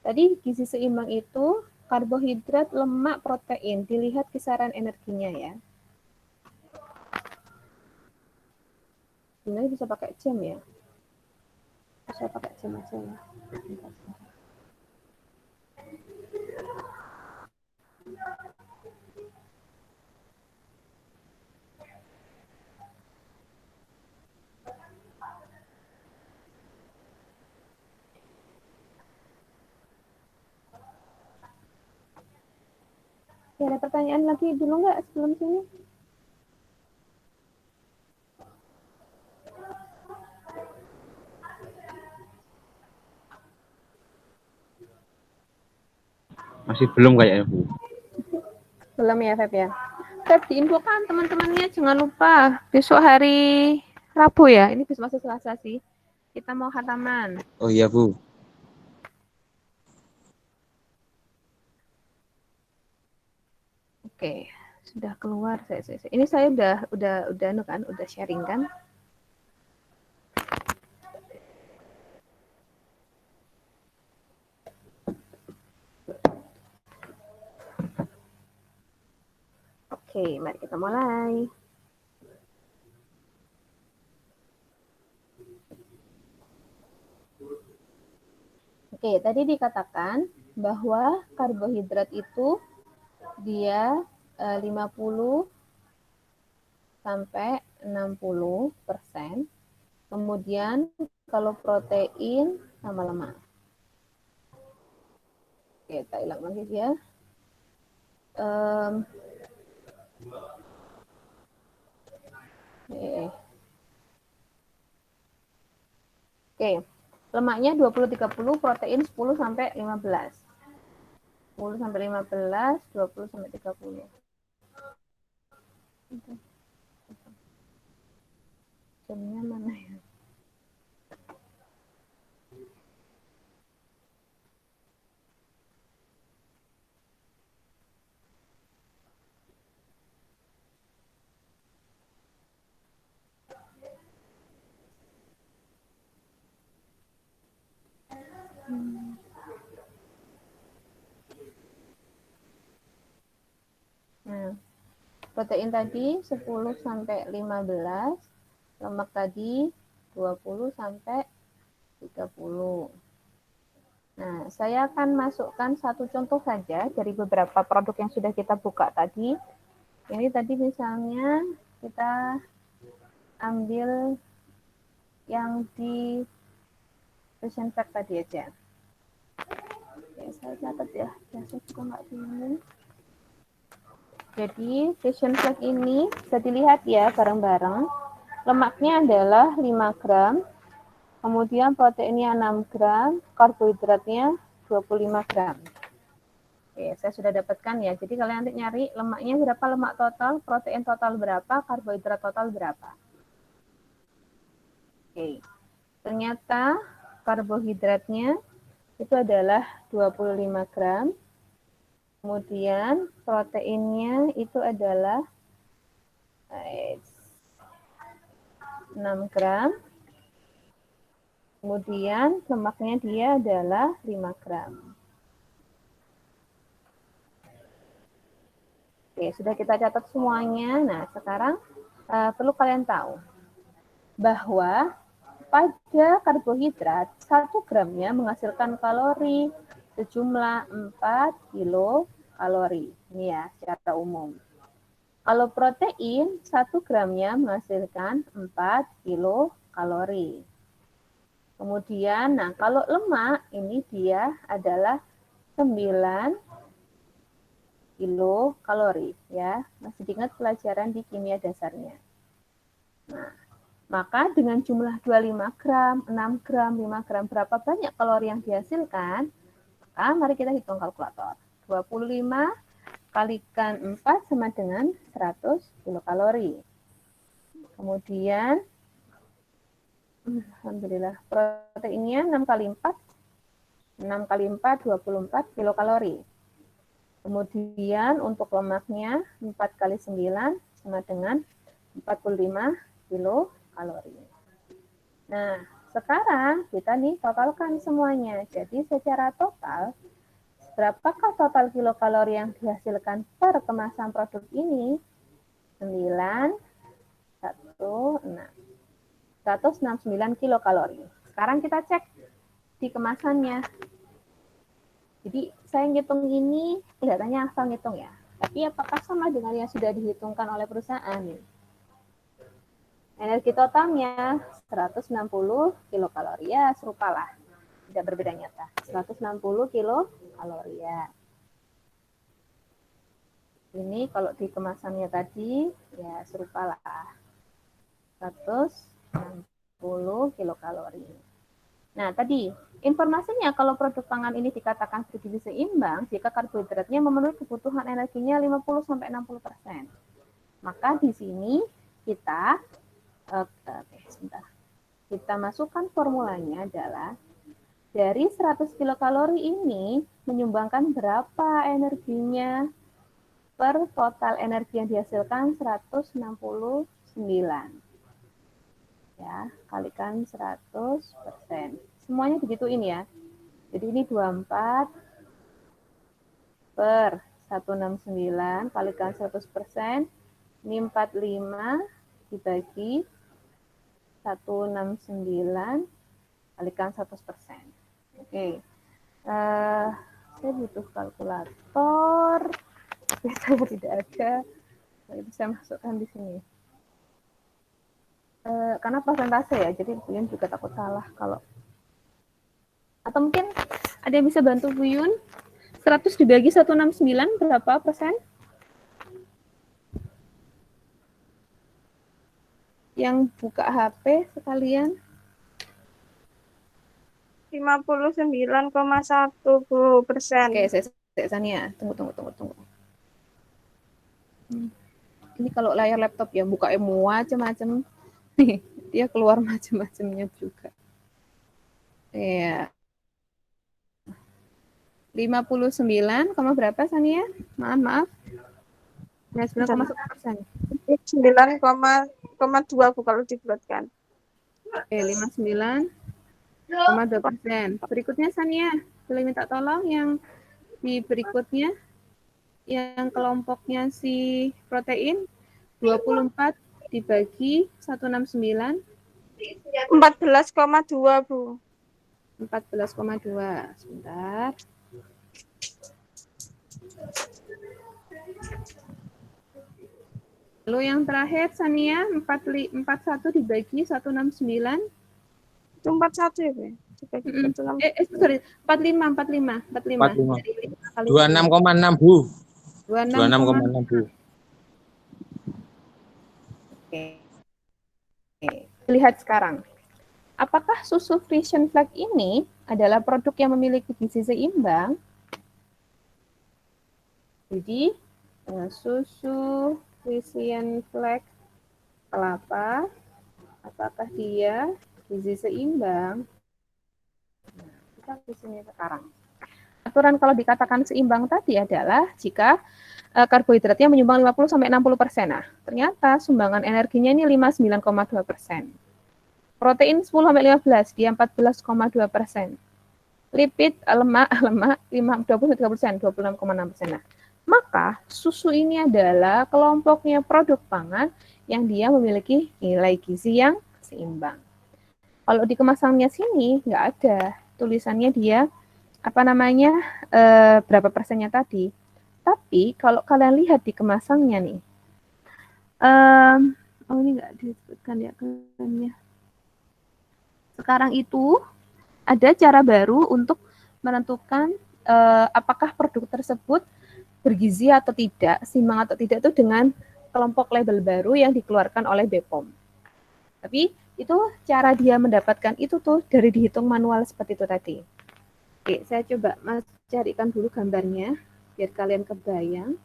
Tadi gizi seimbang itu karbohidrat, lemak, protein, dilihat kisaran energinya ya. Sebenarnya bisa pakai jam ya. Saya pakai jam aja ya. Ya, ada pertanyaan lagi dulu nggak sebelum sini? Masih belum kayaknya, Bu. Belum ya, Feb ya. Feb, diinfokan teman-temannya jangan lupa besok hari Rabu ya. Ini besok masih Selasa sih. Kita mau khataman. Oh iya, Bu. Oke, sudah keluar. Ini saya udah sharing kan? Oke, mari kita mulai. Oke, tadi dikatakan bahwa karbohidrat itu dia 50 sampai 60%. Kemudian kalau protein sama lemak. Oke, kita hilang lagi ya. Oke, lemaknya 20-30, protein 10 sampai 15. 10 sampai 15, 20 sampai 30. Jamnya mana ya? Nah, protein tadi 10 sampai 15, lemak tadi 20 sampai 30. Nah, saya akan masukkan satu contoh saja dari beberapa produk yang sudah kita buka tadi. Ini tadi misalnya kita ambil yang di Fashion Fact tadi aja. Oke, saya catat ya, biasa juga nggak bingung. Jadi Fashion Fact ini bisa dilihat ya bareng-bareng. Lemaknya adalah 5 gram, kemudian proteinnya 6 gram, karbohidratnya 25 gram. Oke, saya sudah dapatkan ya. Jadi kalian nanti nyari lemaknya berapa, lemak total, protein total berapa, karbohidrat total berapa. Oke, ternyata karbohidratnya itu adalah 25 gram, kemudian proteinnya itu adalah 6 gram, kemudian lemaknya dia adalah 5 gram. Oke, sudah kita catat semuanya. Nah, sekarang perlu kalian tahu bahwa pada karbohidrat 1 gramnya menghasilkan kalori sejumlah 4 kilokalori. Ini ya, secara umum. Kalau protein, 1 gramnya menghasilkan 4 kilokalori. Kemudian, nah kalau lemak, ini dia adalah 9 kilokalori. Ya, masih diingat pelajaran di kimia dasarnya. Nah, maka dengan jumlah 25 gram, 6 gram, 5 gram, berapa banyak kalori yang dihasilkan? Maka mari kita hitung kalkulator. 25 kalikan 4 sama dengan 100 kilokalori. Kemudian, alhamdulillah, proteinnya 6 kali 4, 6 kali 4, 24 kilokalori. Kemudian untuk lemaknya 4 kali 9 sama dengan 45 kilokalori. Nah, sekarang kita nih totalkan semuanya. Jadi secara total, berapakah total kilokalori yang dihasilkan per kemasan produk ini? 9, 169 kilokalori. Sekarang kita cek di kemasannya. Jadi saya ngitung ini, kelihatannya asal ngitung ya. Tapi apakah sama dengan yang sudah dihitungkan oleh perusahaan? Energi totalnya 160 kilokalori. Ya, serupalah. Tidak berbeda nyata. 160 kilokalori ya. Ini kalau di kemasannya tadi, ya serupalah. 160 kilokalori. Nah, tadi informasinya kalau produk pangan ini dikatakan bergizi seimbang jika karbohidratnya memenuhi kebutuhan energinya 50-60%. Maka di sini kita kita masukkan formulanya adalah dari 100 kilokalori ini menyumbangkan berapa energinya per total energi yang dihasilkan 169. Ya, kalikan 100%. Semuanya digituin ya. Jadi ini 24 per 169 kalikan 100%. Ini 45 dibagi 169 kalikan 100%. Oke. Saya butuh kalkulator. Saya tidak ada. Itu saya masukkan di sini. Karena persentase ya, jadi Bu Yun juga takut salah kalau. Atau mungkin ada yang bisa bantu Bu Yun? 100 dibagi 169 berapa persen? Yang buka HP sekalian. 59,1%. Oke, saya Sania. Tunggu. Ini kalau layar laptop ya, buka macam-macam. Dia keluar macam-macamnya juga. Ya. 59, berapa Sania? Maaf. 9,1%. 9,2 Bu kalau dibulatkan. Oke, 59,2%. Berikutnya Sania, boleh minta tolong yang di berikutnya, yang kelompoknya si protein 24 dibagi 169. 14,2 Bu. 14,2. Sebentar. Lalu yang terakhir Sania 41 dibagi 169. Itu 41 ya, Bu? Dibagi 45. 26,6 Bu. 26,6 Bu. Oke. Lihat sekarang. Apakah susu Frisian Flag ini adalah produk yang memiliki gizi seimbang? Jadi, susu Frisian Flag kelapa, apakah dia gizi seimbang? Nah, kita di sini sekarang. Aturan kalau dikatakan seimbang tadi adalah jika karbohidratnya menyumbang 50-60%. Nah, ternyata sumbangan energinya ini 59,2%. Protein 10-15, dia 14,2%. Lipid, lemak 23%, 26,6%. Nah, maka susu ini adalah kelompoknya produk pangan yang dia memiliki nilai gizi yang seimbang. Kalau di kemasannya sini nggak ada tulisannya dia berapa persennya tadi. Tapi kalau kalian lihat di kemasannya nih, Oh ini nggak disebutkan ya klaimnya. Sekarang itu ada cara baru untuk menentukan apakah produk tersebut bergizi atau tidak, simbang atau tidak itu dengan kelompok label baru yang dikeluarkan oleh BPOM. Tapi itu cara dia mendapatkan itu tuh dari dihitung manual seperti itu tadi. Oke, saya coba Mas carikan dulu gambarnya biar kalian kebayang.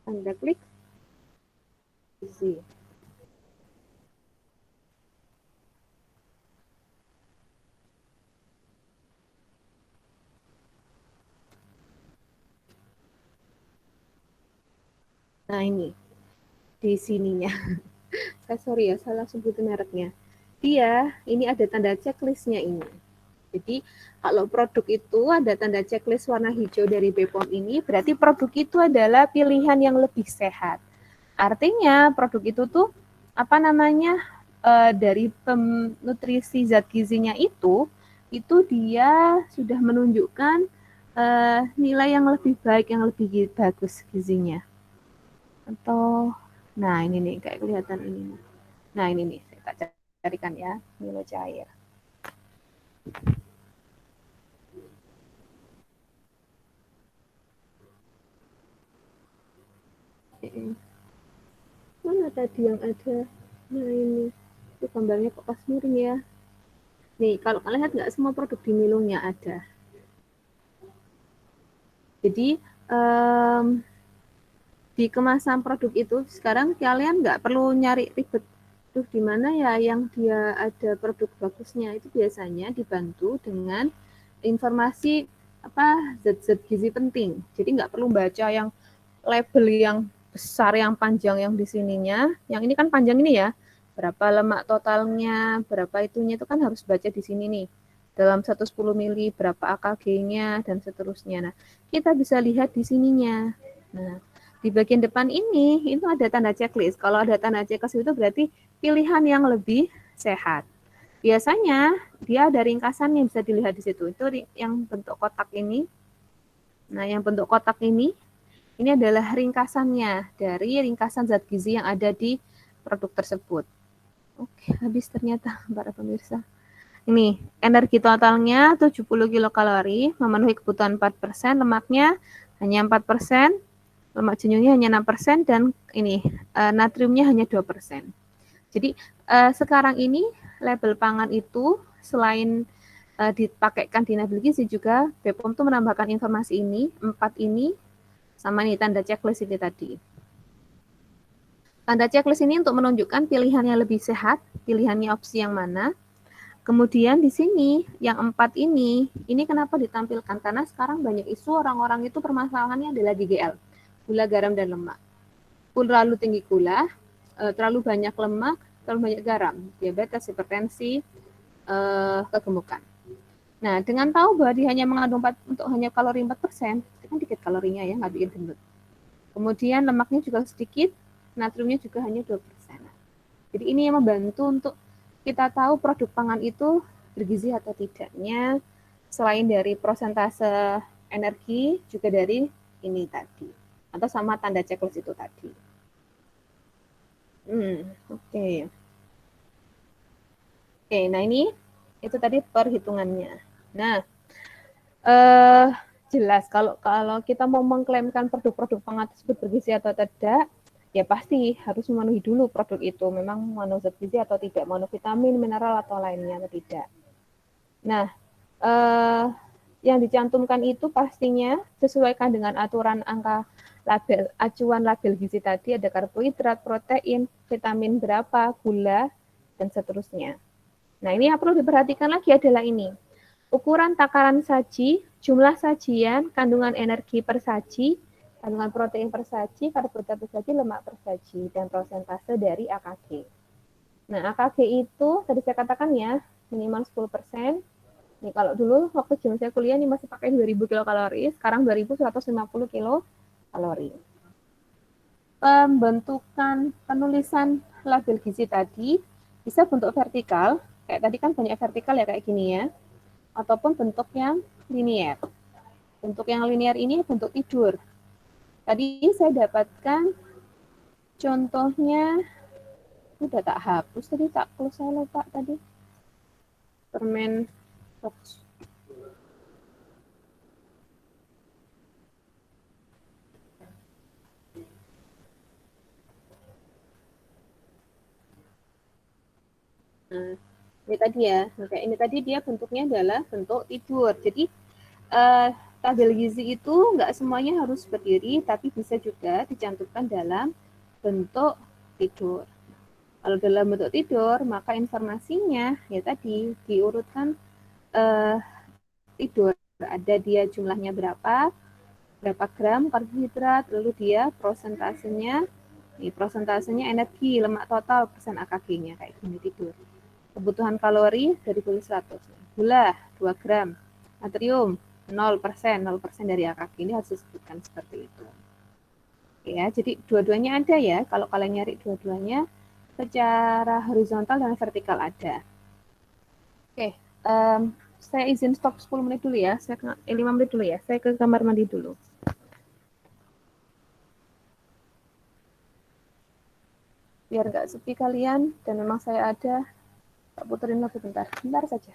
Anda klik isi. Nah ini di sininya. Sorry ya, salah sebutin mereknya. Dia ini ada tanda checklistnya ini. Jadi kalau produk itu ada tanda checklist warna hijau dari BPOM ini, berarti produk itu adalah pilihan yang lebih sehat. Artinya produk itu tuh apa namanya dari nutrisi zat gizinya itu dia sudah menunjukkan nilai yang lebih baik, yang lebih bagus gizinya. Atau nah ini nih kayak kelihatan ini. Nah ini nih saya tak carikan ya, Milo cair. Mana tadi yang ada? Nah ini, itu gambarnya kok pas miring ya. Nih kalau kalian lihat nggak semua produk di Milonya ada. Jadi di kemasan produk itu sekarang kalian nggak perlu nyari ribet. Tuh di mana ya yang dia ada produk bagusnya, itu biasanya dibantu dengan informasi apa zat-zat gizi penting. Jadi nggak perlu baca yang label yang besar, yang panjang yang di sininya. Yang ini kan panjang ini ya. Berapa lemak totalnya, berapa itunya itu kan harus baca di sini nih. Dalam 110 mili berapa AKG-nya dan seterusnya. Nah, kita bisa lihat di sininya. Nah, di bagian depan ini itu ada tanda checklist. Kalau ada tanda checklist itu berarti pilihan yang lebih sehat. Biasanya dia ada ringkasannya bisa dilihat di situ. Itu yang bentuk kotak ini. Nah, yang bentuk kotak ini adalah ringkasannya dari ringkasan zat gizi yang ada di produk tersebut. Oke, habis ternyata para pemirsa. Ini energi totalnya 70 kilokalori, memenuhi kebutuhan 4%, lemaknya hanya 4%, lemak jenuhnya hanya 6%, dan ini natriumnya hanya 2%. Jadi sekarang ini label pangan itu selain dipakaikan di label gizi juga BPOM tuh menambahkan informasi ini, 4 ini, sama nih tanda checklist ini tadi. Tanda checklist ini untuk menunjukkan pilihannya lebih sehat, pilihannya opsi yang mana. Kemudian di sini yang 4 ini kenapa ditampilkan? Karena sekarang banyak isu orang-orang itu permasalahannya adalah GGL, gula, garam, dan lemak. Terlalu tinggi gula, terlalu banyak lemak, terlalu banyak garam, diabetes, hipertensi, kegemukan. Nah, dengan tahu bahwa dia hanya mengandung untuk hanya kalori 4%, itu kan dikit kalorinya ya, nggak bikin gendut. Kemudian lemaknya juga sedikit, natriumnya juga hanya 2%. Jadi ini yang membantu untuk kita tahu produk pangan itu bergizi atau tidaknya, selain dari persentase energi, juga dari ini tadi. Atau sama tanda checklist itu tadi. Oke. Oke, nah ini itu tadi perhitungannya. Nah, jelas kalau kita mau mengklaimkan produk-produk pangan tersebut bergizi atau tidak, ya pasti harus memenuhi dulu produk itu memang mengandung zat gizi atau tidak, mengandung vitamin, mineral atau lainnya atau tidak. Nah, yang dicantumkan itu pastinya sesuaikan dengan aturan angka label, acuan label gizi tadi, ada karbohidrat, protein, vitamin berapa, gula, dan seterusnya. Nah, ini yang perlu diperhatikan lagi adalah ini. Ukuran takaran saji, jumlah sajian, kandungan energi per saji, kandungan protein per saji, karbohidrat per saji, lemak per saji, dan prosentase dari AKG. Nah, AKG itu tadi saya katakan ya, minimal 10%. Nih, kalau dulu waktu zaman saya kuliah ini masih pakai 2000 kilokalori, sekarang 2150 kilokalori. Pembentukan penulisan label gizi tadi bisa bentuk vertikal, kayak tadi kan banyak vertikal ya kayak gini ya, ataupun bentuk yang Linear. Bentuk yang linear ini bentuk tidur. Tadi saya dapatkan contohnya, udah tak hapus tadi, tak close, saya lupa tadi. Permen box. Nah, ini tadi ya, kayak ini tadi dia bentuknya adalah bentuk tidur. Jadi tabel gizi itu nggak semuanya harus berdiri, tapi bisa juga dicantumkan dalam bentuk tidur. Kalau dalam bentuk tidur, maka informasinya ya tadi diurutkan tidur. Ada dia jumlahnya berapa gram karbohidrat, lalu dia prosentasenya energi, lemak total, persen AKG-nya kayak gini tidur. Kebutuhan kalori dari 100. Gula 2 gram, natrium 0% dari AKG, ini harus disebutkan seperti itu. Ya, jadi dua-duanya ada ya. Kalau kalian nyari dua-duanya secara horizontal dan vertikal ada. Oke, saya izin stop 10 menit dulu ya. 5 menit dulu ya. Saya ke kamar mandi dulu. Biar nggak sepi kalian, dan memang saya ada, tak puterin lagu bentar. Bentar saja.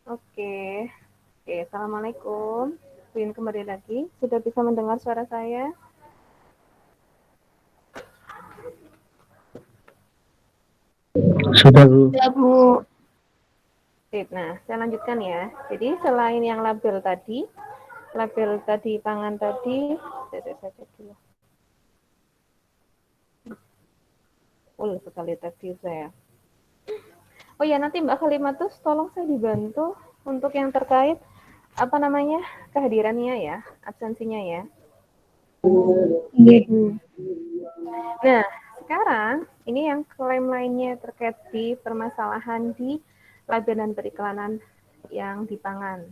Oke, assalamualaikum. Ingin kembali lagi. Sudah bisa mendengar suara saya? Sudah, Bu. Ya, Bu. Sip. Nah, saya lanjutkan ya. Jadi selain yang label tadi pangan tadi, saya cek dulu. Sekali tadi saya. Oh ya, nanti Mbak Kalimatus tolong saya dibantu untuk yang terkait apa namanya kehadirannya ya, absensinya ya. Iya, Bu. Nah, sekarang ini yang klaim lainnya terkait di permasalahan di label dan periklanan yang di pangan.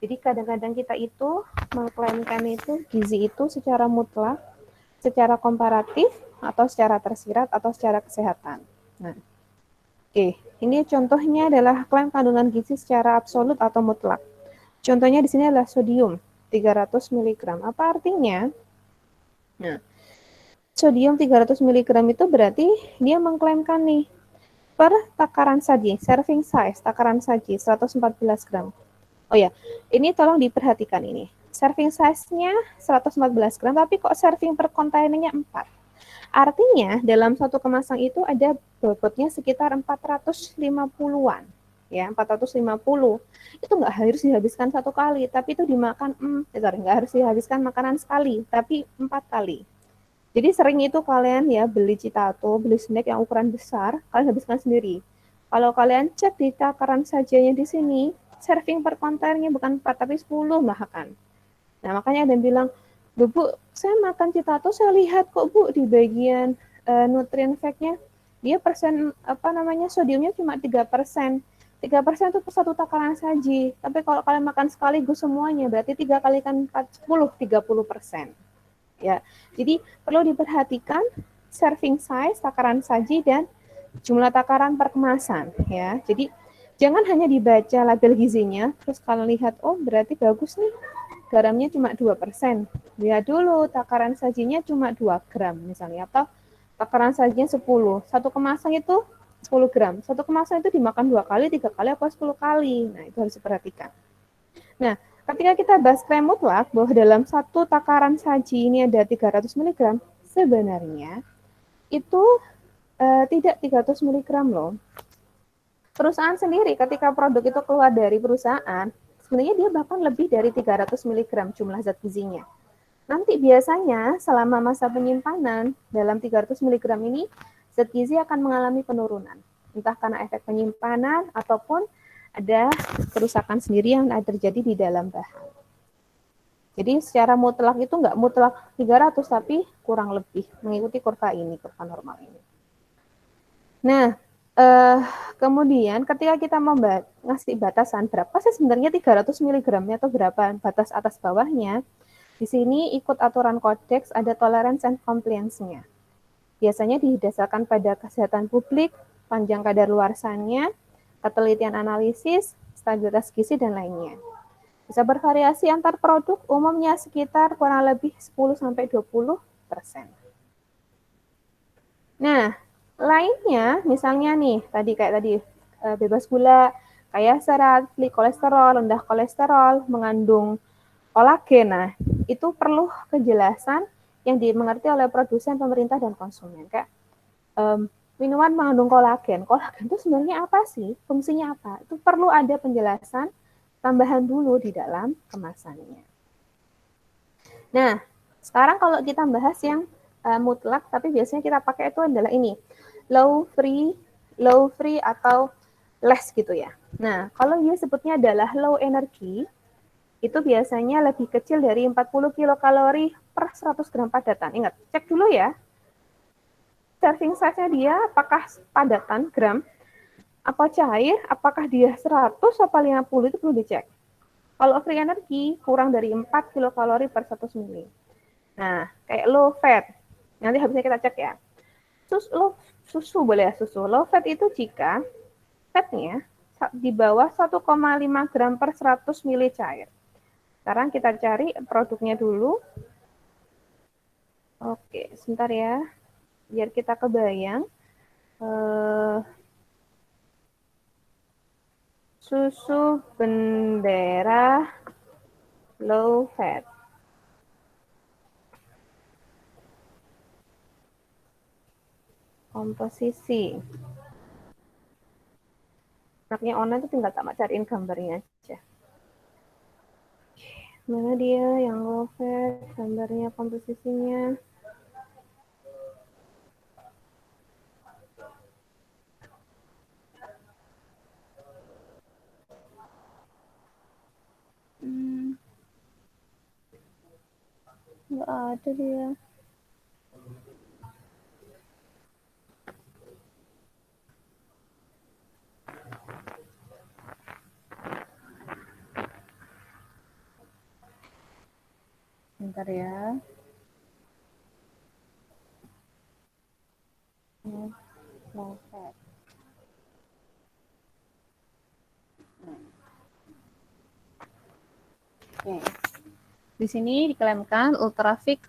Jadi kadang-kadang kita itu mengklaimkan itu gizi itu secara mutlak, secara komparatif, atau secara tersirat, atau secara kesehatan. Nah, ini contohnya adalah klaim kandungan gizi secara absolut atau mutlak. Contohnya di sini adalah sodium 300 mg. Apa artinya? Nah, sodium 300 mg itu berarti dia mengklaimkan nih per takaran saji, serving size takaran saji 114 gram. Oh ya, ini tolong diperhatikan ini. Serving size-nya 114 gram, tapi kok serving per kontainernya 4. Artinya, dalam satu kemasan itu ada bobotnya sekitar 450-an. Ya, 450. Itu nggak harus dihabiskan satu kali, tapi itu dimakan, nggak harus dihabiskan makanan sekali, tapi 4 kali. Jadi sering itu kalian ya beli Citato, beli snack yang ukuran besar, kalian habiskan sendiri. Kalau kalian cek di takaran sajanya di sini, serving per kontainernya bukan 4 tapi 10 bahkan. Nah, makanya ada yang bilang, Bu, saya makan Citato, saya lihat kok Bu di bagian nutrient fact-nya dia sodiumnya cuma 3%. 3% itu per satu takaran saji. Tapi kalau kalian makan sekaligus semuanya, berarti 3 kali kan 30%. Ya, jadi perlu diperhatikan serving size, takaran saji, dan jumlah takaran per kemasan. Ya, jadi jangan hanya dibaca label gizinya, terus kalau lihat, oh berarti bagus nih, garamnya cuma 2%. Lihat dulu takaran sajinya cuma 2 gram misalnya, atau takaran sajinya 10. Satu kemasan itu 10 gram. Satu kemasan itu dimakan 2 kali, 3 kali, atau 10 kali. Nah, itu harus diperhatikan. Nah, ketika kita bahas klaim mutlak bahwa dalam satu takaran saji ini ada 300 mg, sebenarnya itu tidak 300 mg loh. Perusahaan sendiri ketika produk itu keluar dari perusahaan, sebenarnya dia bahkan lebih dari 300 mg jumlah zat gizinya. Nanti biasanya selama masa penyimpanan dalam 300 mg ini, zat gizi akan mengalami penurunan. Entah karena efek penyimpanan ataupun ada kerusakan sendiri yang terjadi di dalam bahan. Jadi secara mutlak itu nggak mutlak 300, tapi kurang lebih mengikuti kurva ini, kurva normal ini. Nah, kemudian ketika kita ngasih batasan berapa sih sebenarnya 300 mg-nya atau berapa batas atas bawahnya, di sini ikut aturan kodeks ada tolerance and compliance-nya. Biasanya didasarkan pada kesehatan publik, panjang kadaluarsanya, ketelitian analisis, stabilitas gizi, dan lainnya. Bisa bervariasi antar produk, umumnya sekitar kurang lebih 10-20%. Nah, lainnya misalnya nih, kayak tadi bebas gula, kaya serat, free kolesterol, rendah kolesterol, mengandung kolagen. Nah, itu perlu kejelasan yang dimengerti oleh produsen, pemerintah, dan konsumen. Kayak minuman mengandung kolagen. Kolagen itu sebenarnya apa sih? Fungsinya apa? Itu perlu ada penjelasan tambahan dulu di dalam kemasannya. Nah, sekarang kalau kita bahas yang mutlak, tapi biasanya kita pakai itu adalah ini, low free atau less gitu ya. Nah, kalau dia sebutnya adalah low energy, itu biasanya lebih kecil dari 40 kilokalori per 100 gram padatan. Ingat, cek dulu ya. Serving size-nya dia apakah padatan gram, apa cair, apakah dia 100 atau 50, itu perlu dicek. Kalau free energy kurang dari 4 kilokalori per 100 ml. Nah, kayak low fat. Nanti habisnya kita cek ya. Susu boleh ya, susu. Low fat itu jika fatnya di bawah 1,5 gram per 100 ml cair. Sekarang kita cari produknya dulu. Oke, sebentar ya. Biar kita kebayang. Susu bendera low fat. Komposisi. Anaknya online itu tinggal tak cariin gambarnya aja. Mana dia yang low fat, gambarnya, komposisinya. Nggak ada dia. Bentar ya. Low fat. Oke. Di sini diklaimkan Ultramilk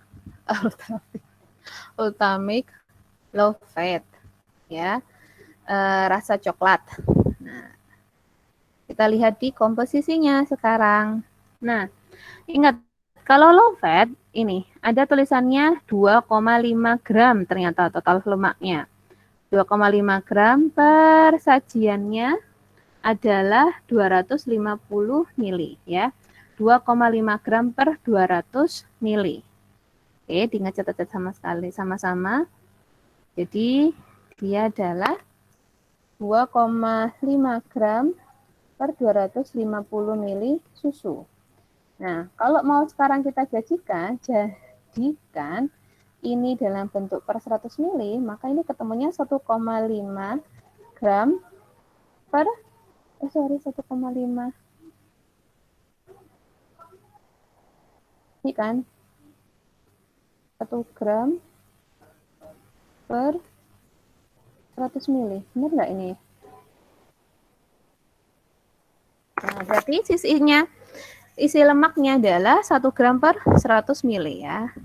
low fat, ya, rasa coklat. Nah, kita lihat di komposisinya sekarang. Nah, ingat kalau low fat ini ada tulisannya 2,5 gram ternyata total lemaknya. 2,5 gram per sajiannya adalah 250 mili, ya. 2,5 gram per 200 mili. Oke, diingat catat sama-sama. Jadi dia adalah 2,5 gram per 250 mili susu. Nah, kalau mau sekarang kita jadikan ini dalam bentuk per 100 mili, maka ini ketemunya 1,5 gram per 1,5. Ini kan 1 gram per 100 mili. Benar nggak ini? Nah, berarti isi lemaknya adalah 1 gram per 100 mili, ya.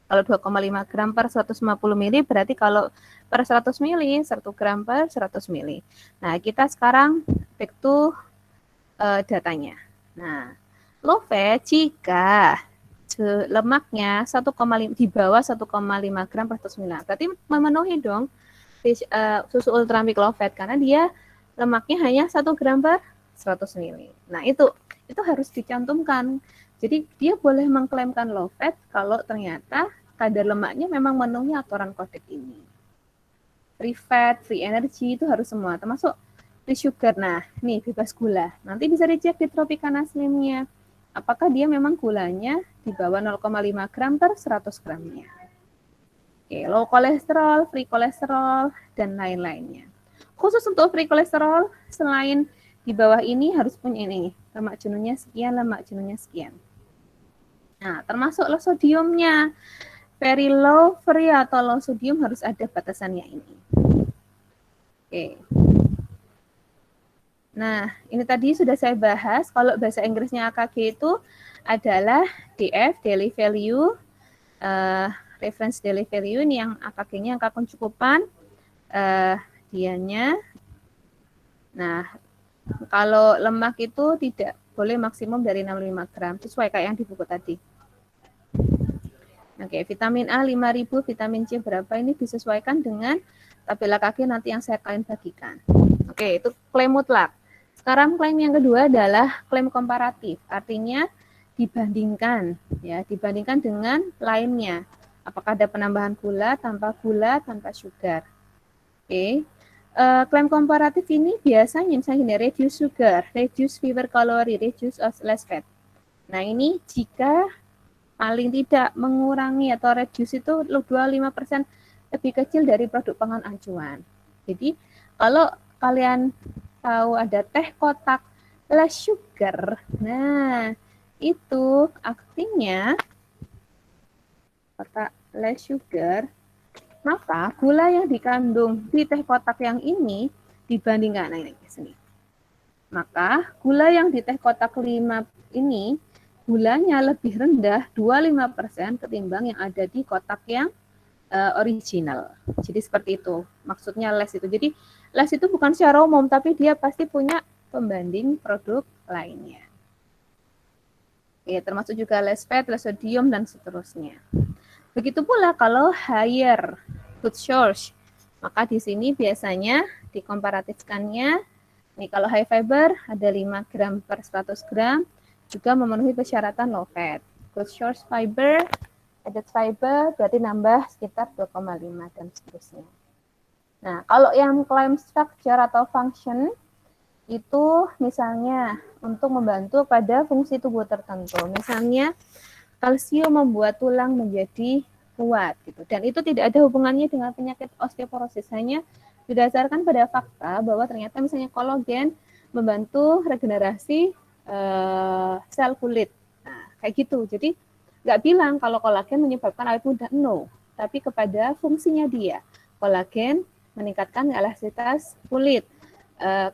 Kalau 2,5 gram per 150 mili, berarti kalau per 100 mili, 1 gram per 100 mili. Nah, kita sekarang back to datanya. Nah, low fat jika lemaknya 1,5 di bawah 1,5 gram per 100 mili. Berarti memenuhi dong susu Ultramilk low fat karena dia lemaknya hanya 1 gram per 100 mili. Nah, itu harus dicantumkan. Jadi dia boleh mengklaimkan low fat kalau ternyata kadar lemaknya memang memenuhi aturan kodek ini. Free fat, free energy itu harus semua, termasuk free sugar. Nah, nih bebas gula. Nanti bisa dicek di Tropicana Slim-nya. Apakah dia memang gulanya di bawah 0,5 gram per 100 gramnya. Oke, low kolesterol, free kolesterol, dan lain-lainnya. Khusus untuk free kolesterol, selain di bawah ini harus punya ini, lemak jenuhnya sekian, lemak jenuhnya sekian. Nah, termasuk low sodiumnya. Very low, free, atau low sodium harus ada batasannya ini. Oke. Nah, ini tadi sudah saya bahas, kalau bahasa Inggrisnya AKG itu adalah DF, daily value, reference daily value, ini yang AKG-nya, angka kecukupan, dianya. Nah, kalau lemak itu tidak boleh maksimum dari 65 gram, sesuai kayak yang di buku tadi. Oke, vitamin A 5.000, vitamin C berapa, ini disesuaikan dengan tabel AKG nanti yang saya kalian bagikan. Oke, itu klaim mutlak. Sekarang klaim yang kedua adalah klaim komparatif, artinya dibandingkan, ya, dibandingkan dengan lainnya. Apakah ada penambahan gula, tanpa sugar. Oke, klaim komparatif ini biasanya misalnya gini, reduce sugar, reduce fewer calorie, reduce less fat. Nah, ini jika paling tidak mengurangi atau reduce itu 25% lebih kecil dari produk pangan acuan. Jadi, kalau kalian tahu ada teh kotak less sugar, nah itu artinya kotak less sugar, maka gula yang dikandung di teh kotak yang ini dibandingkan, nah ini sini, maka gula yang di teh kotak 5 ini gulanya lebih rendah 25% ketimbang yang ada di kotak yang original. Jadi seperti itu maksudnya less itu. Jadi less itu bukan secara umum, tapi dia pasti punya pembanding produk lainnya. Ya, termasuk juga less fat, less sodium, dan seterusnya. Begitu pula kalau higher food source, maka di sini biasanya dikomparatifkannya Nih kalau high fiber ada 5 gram per 100 gram, juga memenuhi persyaratan low fat. Good source fiber, added fiber berarti nambah sekitar 2,5 dan seterusnya. Nah, kalau yang klaim structure atau function itu misalnya untuk membantu pada fungsi tubuh tertentu. Misalnya kalsium membuat tulang menjadi kuat gitu. Dan itu tidak ada hubungannya dengan penyakit osteoporosis, hanya berdasarkan pada fakta bahwa ternyata misalnya kolagen membantu regenerasi sel kulit. Nah, kayak gitu. Jadi nggak bilang kalau kolagen menyebabkan awet muda, no. Tapi kepada fungsinya dia. Kolagen meningkatkan elastisitas kulit.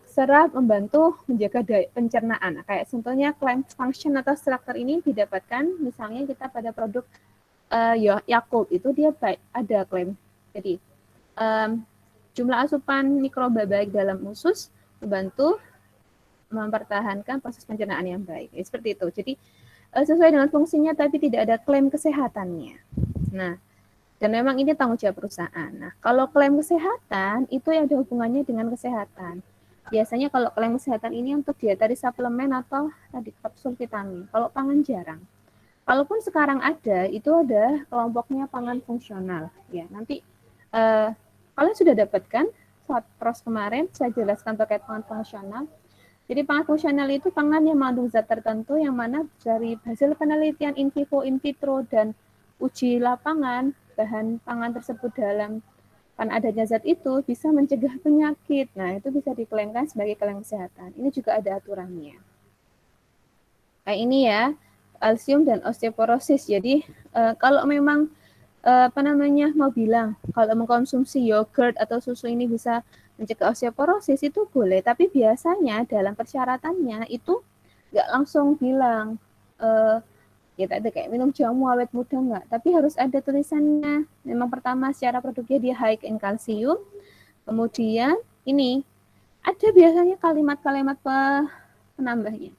Serap membantu menjaga pencernaan. Nah, kayak contohnya claim function atau struktur ini didapatkan misalnya kita pada produk Yakult itu dia ada klaim. Jadi jumlah asupan mikroba baik dalam usus membantu mempertahankan proses pencernaan yang baik. Seperti itu. Jadi sesuai dengan fungsinya tapi tidak ada klaim kesehatannya. Nah, dan memang ini tanggung jawab perusahaan. Nah, kalau klaim kesehatan itu ada hubungannya dengan kesehatan. Biasanya kalau klaim kesehatan ini untuk dietary suplemen atau tadi kapsul vitamin. Kalau pangan jarang. Kalaupun sekarang ada, itu ada kelompoknya pangan fungsional. Ya, nanti kalian sudah dapatkan saat pros kemarin saya jelaskan terkait pangan fungsional. Jadi pangan fungsional itu pangan yang mengandung zat tertentu yang mana dari hasil penelitian in vivo, in vitro, dan uji lapangan bahan pangan tersebut dalam kan adanya zat itu bisa mencegah penyakit. Nah, itu bisa diklaimkan sebagai klaim kesehatan. Ini juga ada aturannya. Kayak ini ya, kalsium dan osteoporosis. Jadi kalau memang mau bilang kalau mengkonsumsi yogurt atau susu ini bisa mencegah osteoporosis itu boleh, tapi biasanya dalam persyaratannya itu nggak langsung bilang ya ada kayak minum jamu awet muda enggak, tapi harus ada tulisannya. Memang pertama secara produknya dia high in kalsium, kemudian ini ada biasanya kalimat-kalimat penambahnya.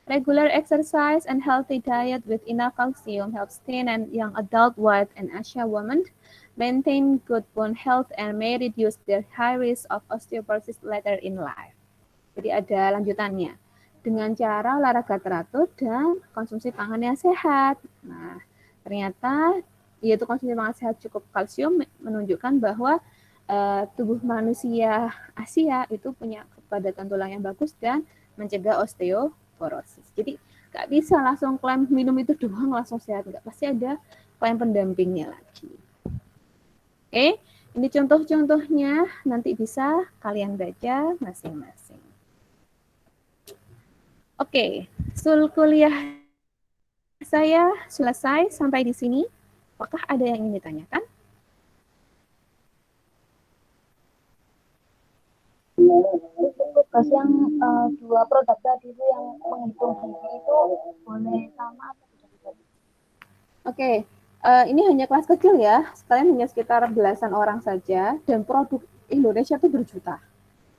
Regular exercise and healthy diet with enough calcium helps teen and young adult white and Asian women maintain good bone health and may reduce their high risk of osteoporosis later in life. Jadi ada lanjutannya. Dengan cara olahraga teratur dan konsumsi pangan yang sehat. Nah, ternyata yaitu konsumsi pangan sehat cukup kalsium menunjukkan bahwa tubuh manusia Asia itu punya kepadatan tulang yang bagus dan mencegah osteoporosis. Jadi nggak bisa langsung klaim minum itu doang langsung sehat, nggak, pasti ada klaim pendampingnya lagi. Oke, ini contoh-contohnya nanti bisa kalian baca masing-masing. Oke, sul kuliah saya selesai sampai di sini. Apakah ada yang ingin ditanyakan? Tugas yang 2 produk tadi itu yang menghitung gizi itu boleh sama atau tidak? Oke, ini hanya kelas kecil ya. Kalian hanya sekitar belasan orang saja dan produk Indonesia itu berjuta.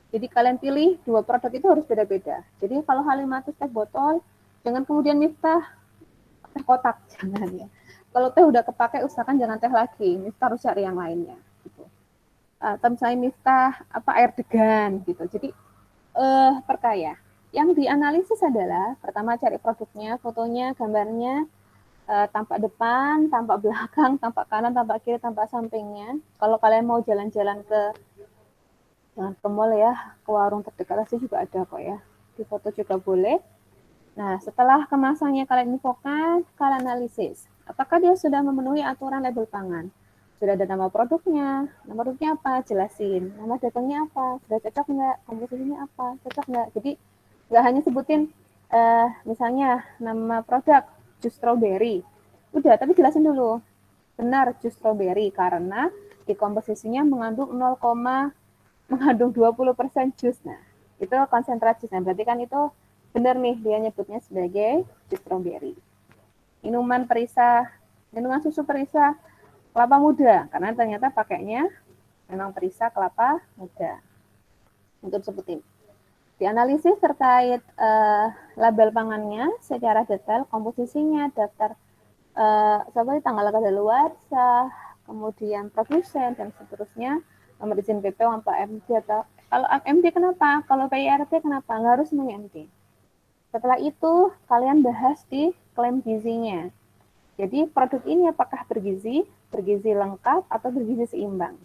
Jadi kalian pilih 2 produk itu harus beda-beda. Jadi kalau Halimah itu teh botol, jangan kemudian Miftah teh kotak, jangan ya. Kalau teh udah kepake, usahakan jangan teh lagi. Miftah harus cari yang lainnya. Gitu. Atau misalnya Miftah air degan gitu. Jadi perkaya. Yang dianalisis adalah pertama cari produknya, fotonya, gambarnya, tampak depan, tampak belakang, tampak kanan, tampak kiri, tampak sampingnya. Kalau kalian mau jalan-jalan ke mall ya, ke warung terdekat sih juga ada kok ya. Di foto juga boleh. Nah, setelah kemasannya kalian infokan, kalian analisis. Apakah dia sudah memenuhi aturan label pangan? Sudah ada nama produknya apa? Jelasin. Nama dagangnya apa? Sudah cocok nggak? Komposisinya apa? Cocok nggak? Jadi, nggak hanya sebutin, misalnya nama produk jus strawberry. Udah, tapi jelasin dulu. Benar jus strawberry, karena di komposisinya mengandung 20% jus. Nah, itu konsentrat jus. Nah, berarti kan itu benar nih dia nyebutnya sebagai jus strawberry. Minuman susu perisa kelapa muda, karena ternyata pakainya memang perisa kelapa muda. Untuk sebutin. Dianalisis terkait label pangannya secara detail, komposisinya, daftar seperti tanggal kadaluarsa, kemudian produsen dan seterusnya, nomor izin BPOM, MD atau Kalau MT kenapa? Kalau PIRT kenapa? Nggak harus semuanya MT. Setelah itu, kalian bahas di klaim gizinya. Jadi, produk ini apakah bergizi lengkap, atau bergizi seimbang.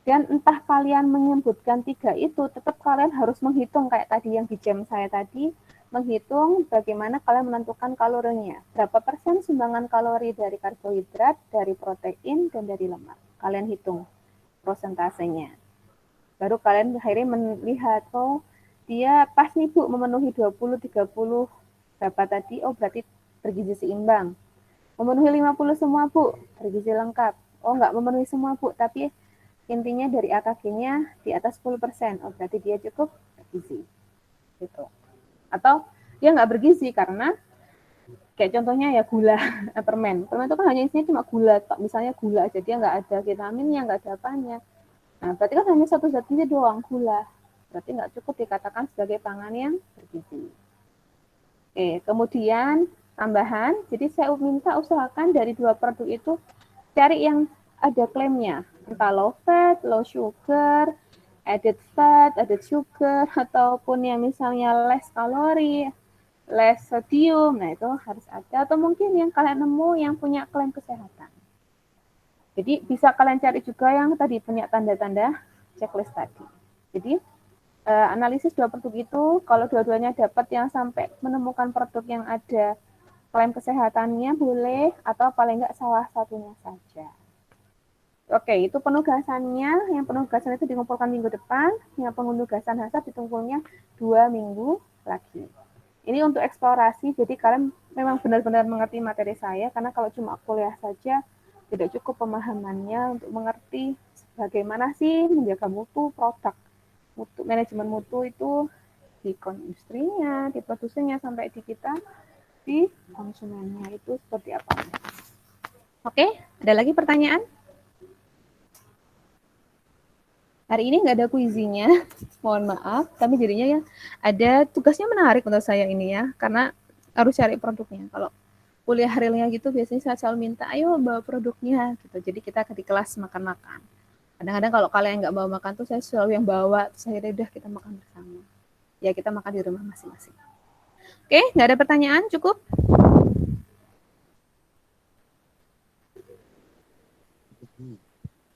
Dan entah kalian menyebutkan 3 itu, tetap kalian harus menghitung kayak tadi yang di jam saya tadi, menghitung bagaimana kalian menentukan kalorinya. Berapa persen sumbangan kalori dari karbohidrat, dari protein, dan dari lemak. Kalian hitung prosentasenya. Baru kalian akhirnya melihat, oh dia pas nih Bu, memenuhi 20-30 berapa tadi, oh berarti bergizi seimbang. Memenuhi 50 semua Bu, bergizi lengkap. Oh enggak memenuhi semua Bu, tapi intinya dari AKG-nya di atas 10%, oh berarti dia cukup bergizi. Gitu. Atau dia nggak bergizi karena kayak contohnya ya gula, permen. Permen itu kan hanya isinya cuma gula, misalnya gula aja, dia nggak ada vitaminnya, nggak ada apanya. Nah, berarti kan hanya satu zat gizi doang, gula. Berarti nggak cukup dikatakan sebagai pangan yang bergizi. Oke, kemudian tambahan, jadi saya minta usahakan dari 2 produk itu cari yang ada klaimnya, entah low fat, low sugar, added fat, added sugar, ataupun yang misalnya less kalori, less sodium, nah itu harus ada. Atau mungkin yang kalian nemu yang punya klaim kesehatan. Jadi bisa kalian cari juga yang tadi punya tanda-tanda checklist tadi. Jadi analisis 2 produk itu, kalau dua-duanya dapat yang sampai menemukan produk yang ada klaim kesehatannya boleh, atau paling enggak salah satunya saja. Oke, itu penugasannya. Yang penugasan itu dikumpulkan minggu depan, yang penugasan hasad dikumpulnya 2 minggu lagi. Ini untuk eksplorasi, jadi kalian memang benar-benar mengerti materi saya, karena kalau cuma kuliah saja, tidak cukup pemahamannya untuk mengerti bagaimana sih menjaga mutu produk. Manajemen mutu itu di industrinya, di produsennya, sampai di kita, di konsumennya itu seperti apa. Oke, ada lagi pertanyaan? Hari ini nggak ada kuisinya, mohon maaf, tapi jadinya ya ada tugasnya menarik untuk saya ini ya, karena harus cari produknya. Kalau kuliah realnya gitu biasanya saya selalu minta, ayo bawa produknya gitu. Jadi kita di kelas makan-makan. Kadang-kadang kalau kalian nggak bawa makan tuh saya selalu yang bawa, terus akhirnya udah kita makan bersama. Ya kita makan di rumah masing-masing. Oke, nggak ada pertanyaan, cukup?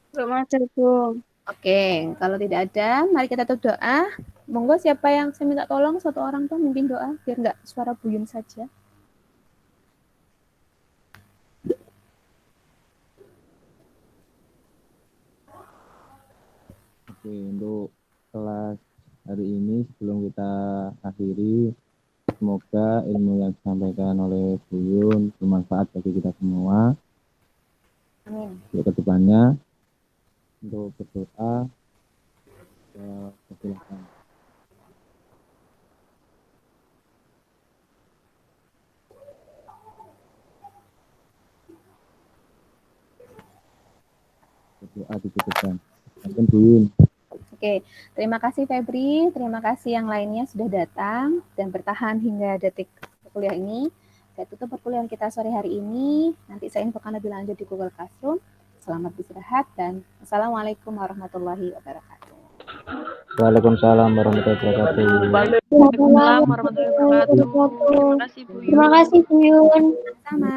Belum ada, Bu. Oke, kalau tidak ada, mari kita tutup doa. Monggo siapa yang saya minta tolong, 1 orang tuh mimpin doa, biar nggak suara buyun saja. Oke, untuk kelas hari ini sebelum kita akhiri, semoga ilmu yang disampaikan oleh Bu Yun bermanfaat bagi kita semua. Amin. Untuk kedepannya, untuk berdoa, silakan. Berdoa dicukupkan. Mungkin Bu Yun. Oke, terima kasih Febri, terima kasih yang lainnya sudah datang dan bertahan hingga detik kuliah ini. Saya tutup perkuliahan kita sore hari ini. Nanti saya infokan lebih lanjut di Google Classroom. Selamat beristirahat dan Assalamualaikum warahmatullahi wabarakatuh. Waalaikumsalam warahmatullahi wabarakatuh. Waalaikumsalam warahmatullahi wabarakatuh. Terima kasih Bu Yun. Terima kasih Bu Yun. Sama.